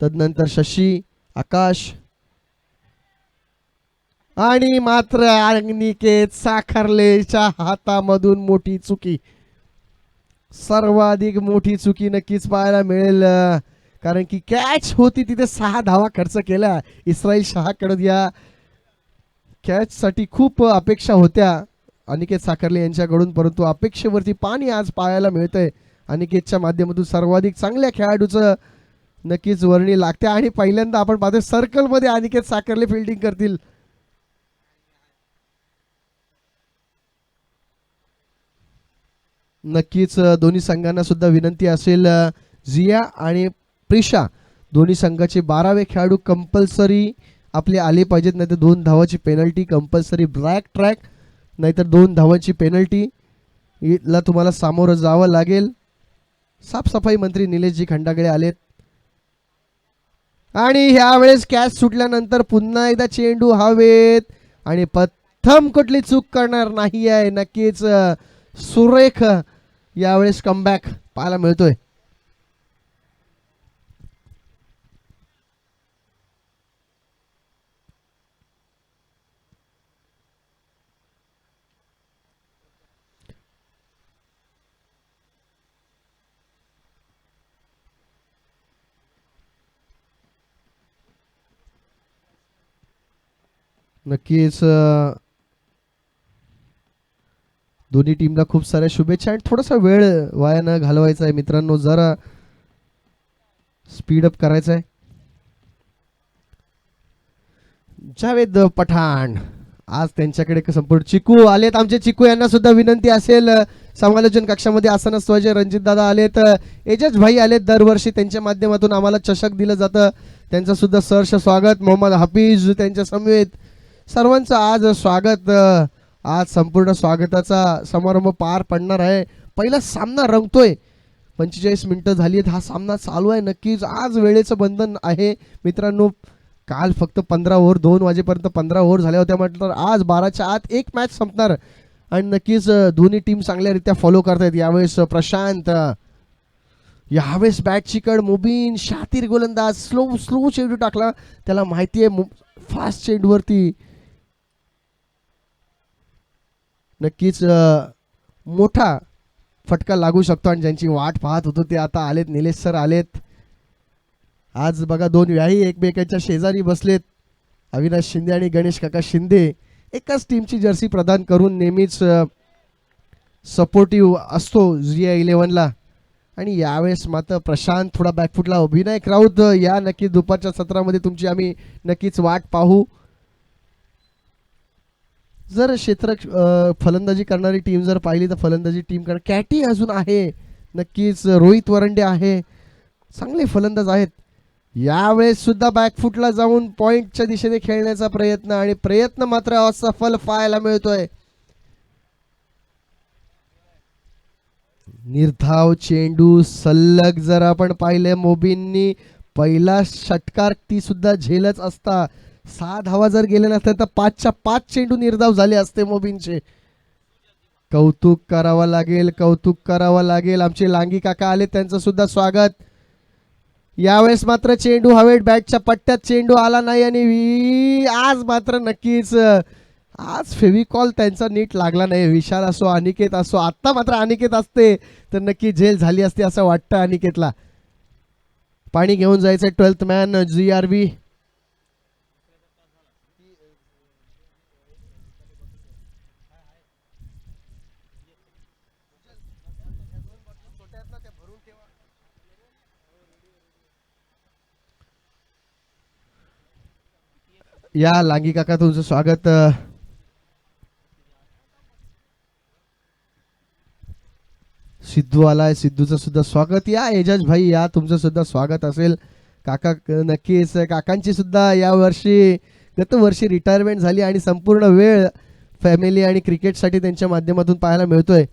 तदनंतर शशी, आकाश आणि मात्र अनिकेत साखरलेच्या हातामधून मोठी चुकी, सर्वाधिक मोठी चुकी नक्कीच पाहायला मिळेल. कारण की कॅच होती तिथे 6 धावा खर्च केल्या इस्राईल शहाकडून. या कॅच साठी खूप अपेक्षा होत्या अनिकेत साखरले यांच्याकडून, परंतु अपेक्षेवरती पाणी आज पाहायला मिळतंय. अनिकेतच्या माध्यमातून सर्वाधिक चांगल्या खेळाडूचं नक्कीच वर्णी लागते आणि पहिल्यांदा आपण पाहतोय सर्कलमध्ये अनिकेत साखरले फिल्डिंग करतील. नक्कीच दोन्ही संघांना सुद्धा विनंती असेल, जिया आणि प्रिशा दोन्ही संघाचे 12वे खेळाडू कंपल्सरी आपले आले पाहिजेत, नाहीतर 2 धावाची पेनल्टी. कंपल्सरी ब्लॅक ट्रॅक नाहीतर 2 धावांची पेनल्टी ला तुम्हाला सामोरं जावं लागेल. साफसफाई मंत्री निलेशजी खंडागळे आलेत आणि ह्यावेळेस कॅच सुटल्यानंतर पुन्हा एकदा चेंडू हवेत आणि प्रथम कुठली चूक करणार नाही आहे. नक्कीच सुरेख यावेळेस कमबॅक पाहायला मिळतोय. नक्कीच दोन्ही टीमला खूप साऱ्या शुभेच्छा आणि थोडासा वेळ वाया न घालवायचा आहे मित्रांनो, जरा स्पीड अप करायचं आहे. जावेद पठाण आज त्यांच्याकडे संपूर्ण चिकू आलेत. आमचे चिकू यांना सुद्धा विनंती असेल समालोचन कक्षामध्ये आसन असवायचे. रणजित दादा आलेत, एजज भाई आलेत. दरवर्षी त्यांच्या माध्यमातून आम्हाला चषक दिलं जातं, त्यांचं सुद्धा सहर्ष स्वागत. मोहम्मद हाफिज त्यांच्या समवेत सर्वांचं आज स्वागत. आज संपूर्ण स्वागताचा समारंभ पार पडणार आहे. पहिला सामना रंगतोय, 45 मिनिटं झाली आहेत, हा सामना चालू आहे. नक्कीच आज वेळेचं बंधन आहे मित्रांनो. काल फक्त 15 ओव्हर, 2 वाजेपर्यंत 15 ओव्हर झाल्या होत्या, म्हटलं तर आज 12च्या आत एक मॅच संपणार आणि नक्कीच दोन्ही टीम चांगल्यारीत्या फॉलो करतायत. यावेळेस प्रशांत, यावेळेस बॅटची कड, मुबीन शातीर गोलंदाज, स्लो चेंडू टाकला, त्याला माहिती आहे फास्ट चेंडूवरती नक्कीच मोठा फटका लागू शकतो आणि ज्यांची वाट पाहत होतो ते आता आलेत. निलेश सर आलेत. आज बघा 2 व्याही एकमेकांच्या शेजारी बसलेत. अविनाश शिंदे आणि गणेश काका शिंदे एकाच टीमची जर्सी प्रदान करून नेहमीच सपोर्टिव्ह असतो जिया 11ला. आणि यावेळेस मात्र प्रशांत थोडा बॅकफुटला. विनायक राऊत या नक्कीच दुपारच्या सत्रामध्ये तुमची आम्ही नक्कीच वाट पाहू. जर क्षेत्र फलंदाजी करणारी टीम जर पाहिली तर फलंदाजी टीम कॅटी अजून आहे, नक्कीच रोहित वरंडे आहे, चांगले फलंदाज आहेत. यावेळेस सुद्धा बॅकफुटला जाऊन पॉइंटच्या दिशेने खेळण्याचा प्रयत्न आणि प्रयत्न मात्र असफल पाहायला मिळतोय. निर्धाव चेंडू सलग जर आपण पाहिले, मोबींनी पहिला षटकार ती सुद्धा झेलच असता. 6 धावा जर गेले नसते तर 5च्या 5 चेंडू निर्धाव झाले असते मोबीनचे. कौतुक करावं लागेल, कौतुक करावं लागेल. आमचे लांगी काका आले, त्यांचं सुद्धा स्वागत. यावेळेस मात्र चेंडू हवेत, बॅटच्या पट्ट्यात चेंडू आला नाही आणि आज मात्र नक्कीच आज फेविकॉल त्यांचा नीट लागला नाही. विशाल असो, अनिकेत असो, आत्ता मात्र अनिकेत असते तर नक्की झेल झाली असती असं वाटतं अनिकेतला. पाणी घेऊन जायचं 12th मॅन GRV. या लांगी काका तुमचं स्वागत. सिद्धू आलाय, सिद्धूचं सुद्धा स्वागत. या एजाज भाई या, तुमचं सुद्धा स्वागत असेल. काका नक्कीच, काकांची सुद्धा या वर्षी गत वर्षी रिटायरमेंट झाली आणि संपूर्ण वेळ फॅमिली आणि क्रिकेटसाठी त्यांच्या माध्यमातून पाहायला मिळतोय.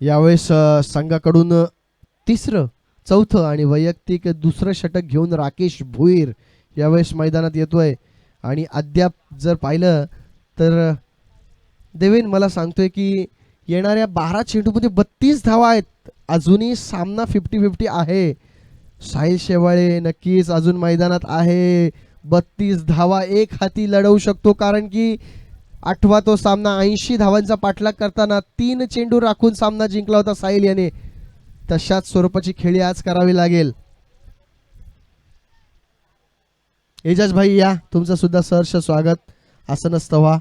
यावेळेस संघाकडून तिसरं, चौथं आणि वैयक्तिक दुसरं षटक घेऊन राकेश भोईर यावेळेस मैदानात येतोय. आणि अद्याप जर पाहिलं तर देवेन मला सांगतोय की येणाऱ्या 12 चेंडूमध्ये 32 धावा आहेत. अजूनही सामना 50-50 आहे. साहिल शेवाळे नक्कीच अजून मैदानात आहे. 32 धावा एक हाती लढवू शकतो, कारण की आठवा तो सामना 80 धावांचा पाठलाग करताना 3 चेंडू राखून सामना जिंकला होता साहिल याने. तशाच स्वरूपाची खेळी आज करावी लागेल. एजाज भाई या, तुमचं सुद्धा सहर्ष स्वागत. असं नसतं व्हा.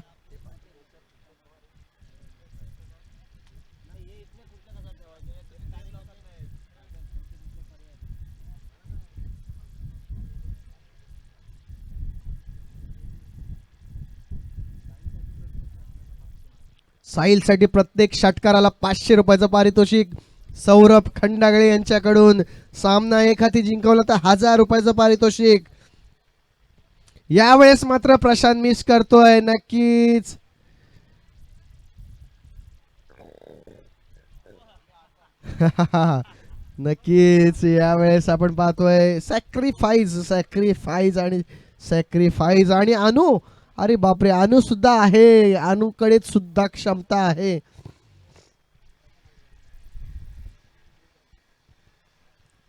साहिलसाठी प्रत्येक षटकाराला 500 रुपयाचं पारितोषिक. सौरभ खंडागळे यांच्याकडून सामना एक हाती जिंकवला तर 1000 रुपयाचं पारितोषिक. यावेळेस मात्र प्रशांत मिस करतोय नक्कीच. नक्कीच यावेळेस आपण पाहतोय सॅक्रिफाईज आणि अनु. अरे बापरे, अनु सुद्धा आहे. अनुकडे सुद्धा क्षमता आहे.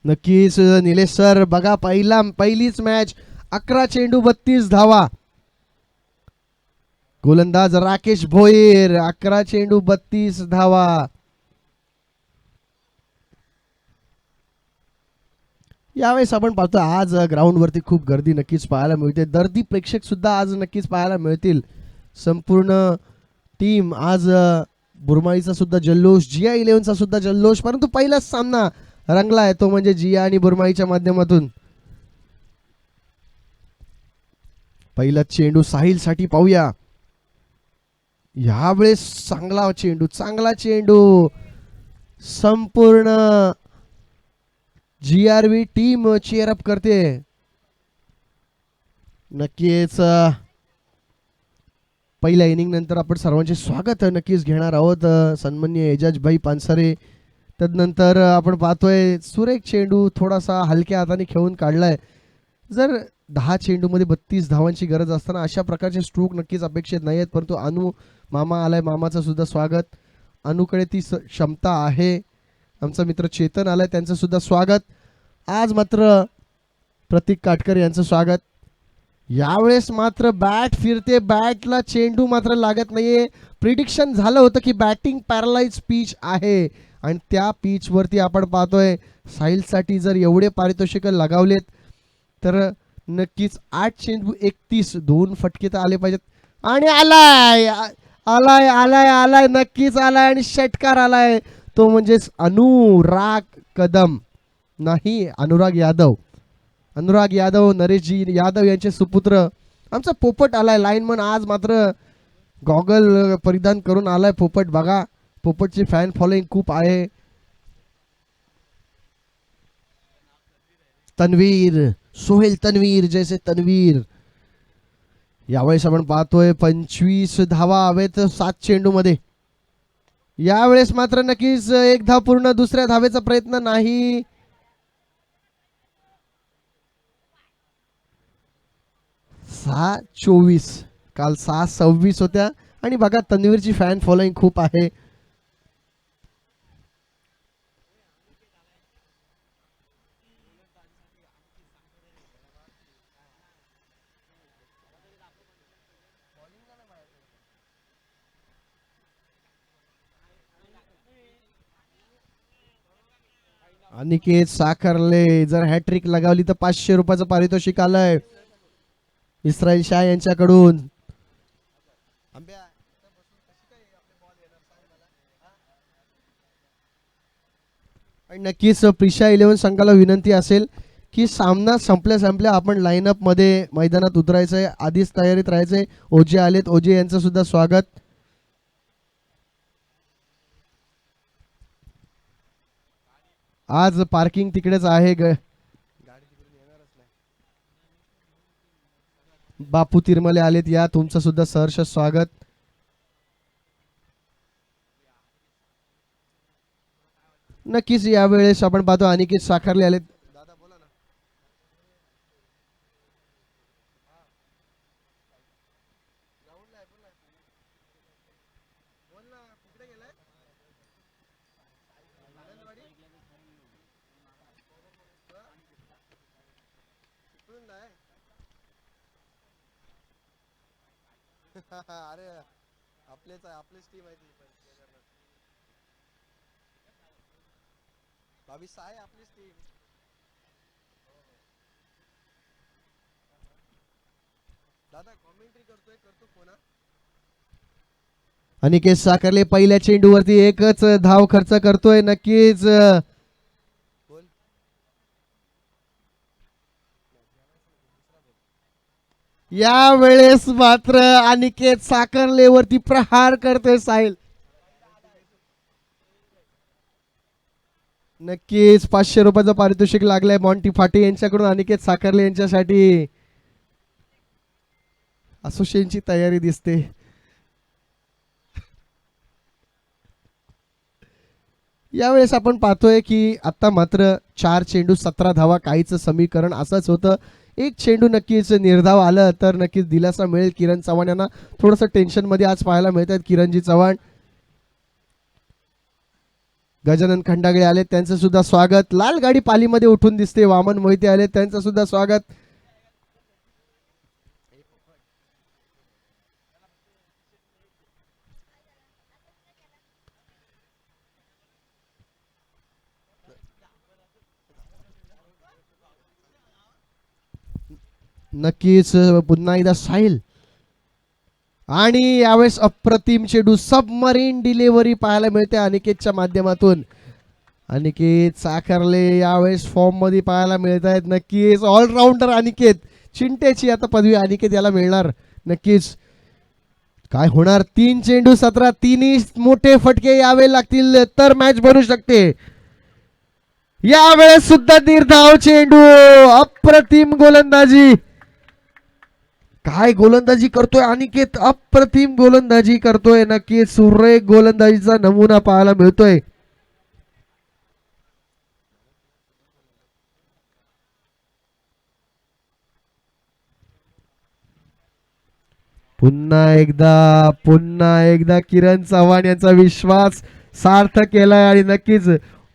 नक्कीच निलेश सर बघा, पहिलीच मॅच 11 चेंडू 32 धावा. गोलंदाज राकेश भोईर 11 चेंडू 32 धावा. यावेळेस आपण पाहतो आज ग्राउंडवरती खूप गर्दी नक्कीच पाहायला मिळते. दर्दी प्रेक्षक सुद्धा आज नक्कीच पाहायला मिळतील. संपूर्ण टीम आज बुरमाईचा सुद्धा जल्लोष, जिया 11चा सुद्धा जल्लोष. परंतु पहिलाच सामना रंगला आहे तो म्हणजे जिया आणि बुरमाईच्या माध्यमातून. पहिला चेंडू साहिलसाठी पाहूया. यावेळेस चांगला चेंडू. संपूर्ण GRV टीम चेअरअप करते. नक्कीच पहिल्या इनिंग नंतर आपण सर्वांचे स्वागत नक्कीच घेणार आहोत. सन्माननीय एजाज भाई पानसरे. तदनंतर आपण पाहतोय सुरेख चेंडू थोडासा हलक्या हाताने खेळून काढलाय. जर 10 चेंडूमध्ये 32 धावांची गरज असताना अशा प्रकारचे स्ट्रोक नक्कीच अपेक्षित नाही आहेत. परंतु अनु मामा आलाय, मामाचं सुद्धा स्वागत. अनुकडे ती क्षमता आहे. आमचा मित्र चेतन आलाय, त्यांचं सुद्धा स्वागत. आज मात्र प्रतीक काटकर यांचं स्वागत. यावेळेस मात्र बॅट फिरते, बॅटला चेंडू मात्र लागत नाहीये. प्रिडिक्शन झालं होतं की बॅटिंग पॅरालाइज पिच आहे आणि त्या पिच वरती आपण पाहतोय साहिलसाठी जर एवढे पारितोषिक लगावलेत तर नक्कीच 8 चेंडू 31 2 फटके तर आले पाहिजेत. आणि आलाय नक्कीच आलाय आणि षटकार आलाय. तो म्हणजेच अनुराग कदम, नाही अनुराग यादव, नरेशजी यादव यांचे सुपुत्र. आमचा पोपट आलाय लाईनमन. आज मात्र गॉगल परिधान करून आलाय पोपट. बघा, पोपटची फॅन फॉलोइंग खूप आहे. सोहेल तन्वीर जैसे तन्वीर. यावेळेस आपण पाहतोय 25 धावा हवेत 7 चेंडू मध्ये. यावेळेस मात्र नक्कीच एक धाव पूर्ण, दुसऱ्या धावेचा प्रयत्न नाही. सहा 24, काल 6-26 होत्या. आणि बघा तन्वीरची फॅन फॉलोइंग खूप आहे. अनिकेत साखरले जर हॅट्रिक लगावली तर 500 रुपयाचं पारितोषिक आलंय इस्राईल शाह यांच्याकडून. आणि नक्कीच प्रिशा 11 संघाला विनंती असेल की सामना संपल्या आपण लाईनअप मध्ये मैदानात उतरायचंय, आधीच तयारीत राहायचंय. ओजे आलेत, ओजे यांचं सुद्धा स्वागत. आज पार्किंग तिकडेच आहे. बापू तिरमले आलेत, या तुमचं सुद्धा सहर्ष स्वागत. नक्कीच यावेळेस आपण पाहतो अनिकेत साखरले आले. अरे आपलीच टीम आहे ती. 22 आहे आपलीच टीम. दादा कॉमेंट्री करतो फोन. अनिकेत साखरले पहिल्या चेंडूवरती एकच धाव खर्च करतोय. नक्कीच या वेळेस मात्र अनिकेत साखरलेवरती प्रहार करतोय साहिल. नक्कीच 500 रुपयाचं पारितोषिक लागलंय मॉन्टी फाटे यांच्याकडून अनिकेत साखरले यांच्यासाठी. असोसिएशनची तयारी दिसते. यावेळेस आपण पाहतोय की आता मात्र 4 चेंडू 17 धावा काहीच समीकरण असंच होतं. एक चेंडू नक्कीच निर्धाव आलं तर नक्कीच दिलासा मिळेल. किरण चव्हाण यांना थोडंसं टेन्शन मध्ये आज पाहायला मिळत आहेत. किरणजी चव्हाण, गजानन खंडागळे आले, त्यांचं सुद्धा स्वागत. लाल गाडी पालीमध्ये उठून दिसते. वामन मोहिते आले, त्यांचं सुद्धा स्वागत. नक्कीच पुन्हा एकदा साहिल आणि यावेळेस अप्रतिम चेंडू सबमरीन डिलिव्हरी पाहायला मिळते अनिकेतच्या माध्यमातून. अनिकेत साखरले यावेळेस फॉर्म मध्ये पाहायला मिळत आहेत. नक्कीच ऑलराऊंडर अनिकेत, चिंटेची आता पदवी अनिकेत याला मिळणार. नक्कीच काय होणार. 3 चेंडू 17, तिन्ही मोठे फटके यावे लागतील तर मॅच बनू शकते. यावेळेस सुद्धा निर्धाव चेंडू, अप्रतिम गोलंदाजी. काय गोलंदाजी करतोय अनिकेत, अप्रतिम गोलंदाजी करतोय. नक्कीच सुरेख गोलंदाजीचा नमुना पाहायला मिळतोय. पुन्हा एकदा किरण चव्हाण यांचा विश्वास सार्थ केलाय आणि नक्कीच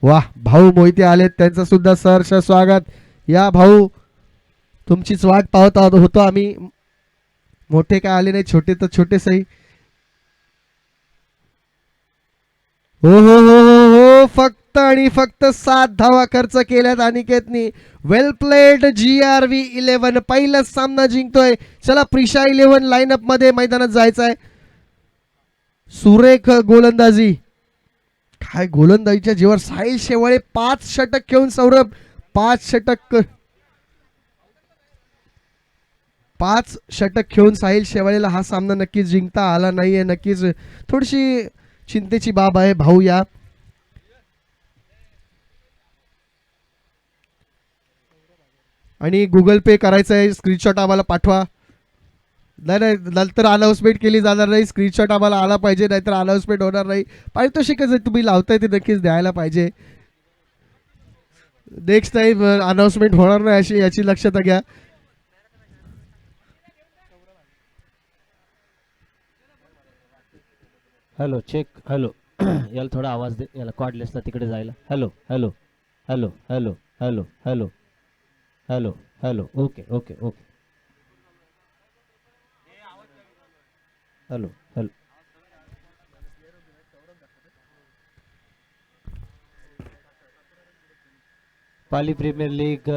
वाह, भाऊ मोहिते आलेत, त्यांचं सुद्धा सहर्ष स्वागत. या भाऊ, तुमचीच वाट पाहत होतो आम्ही. मोठे काय आले नाही, छोटे तर छोटे सही. हो, फक्त आणि फक्त 7 धावा खर्च केल्यात अनिकेतनी. वेल प्लेड GRV 11 पहिलाच सामना जिंकतोय. चला प्रिशा 11 लाईनअप मध्ये मैदानात जायचं आहे. सुरेख गोलंदाजी, काय गोलंदाजीच्या जीवावर साहिल शेवाळे 5 षटक घेऊन सौरभ 5 षटक खेळून साहिल शेवाळेला हा सामना नक्कीच जिंकता आला नाहीये. नक्कीच थोडीशी चिंतेची बाब आहे भाऊ. या आणि गुगल पे करायचं आहे, स्क्रीनशॉट आम्हाला पाठवा. नाही नंतर अनाउन्समेंट केली जाणार नाही. स्क्रीनशॉट आम्हाला आला पाहिजे, नाहीतर अनाउन्समेंट होणार नाही. पारितोषिक जे तुम्ही लावताय ते नक्कीच द्यायला पाहिजे. नेक्स्ट टाइम अनाउन्समेंट होणार नाही अशी याची लक्षात घ्या. Hello check. हॅलो याला थोडा आवाज दे, याला कॉर्डलेसला तिकडे जायला. Hello hello hello hello hello hello hello hello okay okay okay. Hello hello. Pali premier league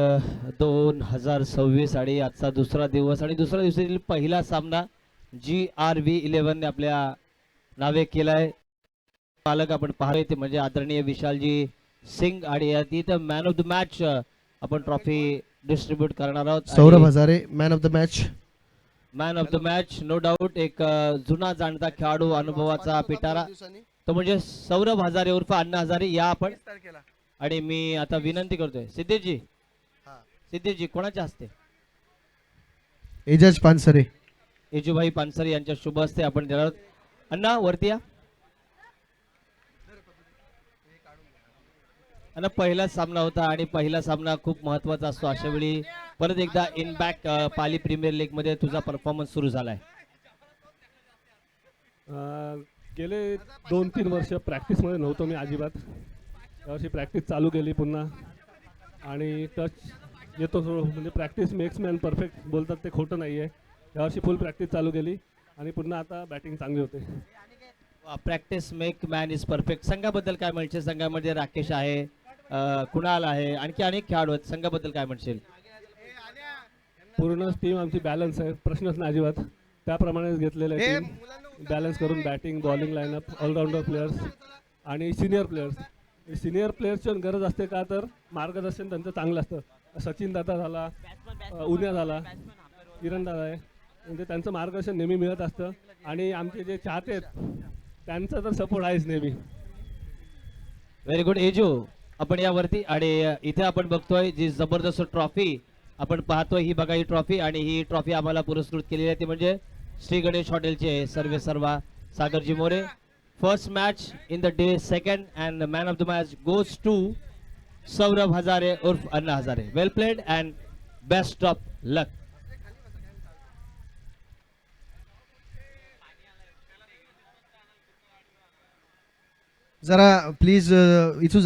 2026 आणि आजचा दुसरा दिवस आणि दुसऱ्या दिवसातील पहिला सामना GRV 11 ने आपल्या नावे केलाय. पालक आपण पाहतोय ते म्हणजे आदरणीय विशालजी सिंग आणि इथं मॅन ऑफ द मॅच आपण ट्रॉफी डिस्ट्रीब्यूट करणार आहोत. Saurabh Hazare man of the match. Man of the match no doubt एक जुना जाणता खेळाडू, अनुभवाचा पिटारा, तो म्हणजे सौरभ हजारे उर्फ अण्णा हजारे. या आपण आणि मी आता विनंती करतोय सिद्धेशजी कोणाच्या हस्ते? एजाज पानसरे, एजूभाई पानसरे यांच्या शुभ हस्ते आपण देणार आहोत. अण्णा वरती या. आणि पहिला सामना होता आणि पहिला सामना खूप महत्वाचा असतो. अशा वेळी परत एकदा in back Pali premier league मध्ये तुझा परफॉर्मन्स सुरू झालाय. गेले 2-3 वर्ष प्रॅक्टिसमध्ये नव्हतो मी अजिबात. यावर्षी प्रॅक्टिस चालू केली पुन्हा आणि टच येतो म्हणजे प्रॅक्टिस मेक्स मॅन परफेक्ट बोलतात ते खोटं नाही आहे. यावर्षी फुल प्रॅक्टिस चालू केली आणि पुन्हा आता बॅटिंग चांगली होते. Practice make man is perfect. संघाबद्दल काय म्हणशील? संघामध्ये राकेश आहे, कुणाल आहे, आणखी अनेक खेळाडू आहेत. संघाबद्दल काय म्हणशील? पूर्ण टीम आमची बॅलन्स आहे, प्रश्नच नाही अजिबात. त्याप्रमाणेच घेतलेलं आहे टीम बॅलन्स करून batting bowling lineup all-rounder players आणि सिनियर प्लेयर्स. सिनियर प्लेयर्सची गरज असते का तर मार्गदर्शन त्यांचं चांगलं असतं. सचिन दादा झाला, उन्या झाला, किरण दादा आहे, म्हणजे त्यांचं मार्गदर्शन नेहमी मिळत असतं आणि आमचे जे चाहते आहेत त्यांचा तर सपोर्ट आहेच नेहमी. Very good edu. आपण यावरती आणि इथे आपण बघतोय जी जबरदस्त ट्रॉफी आपण पाहतोय. ही बघा ही ट्रॉफी आणि ही ट्रॉफी आम्हाला पुरस्कृत केलेली आहे ती म्हणजे श्री गणेश हॉटेलचे सर्वे सर्वा Sagarji More. First match in the day second and man of the match goes to Saurabh Hazare उर्फ Anna Hazare. Well played and best of luck. जरा प्लीज इथून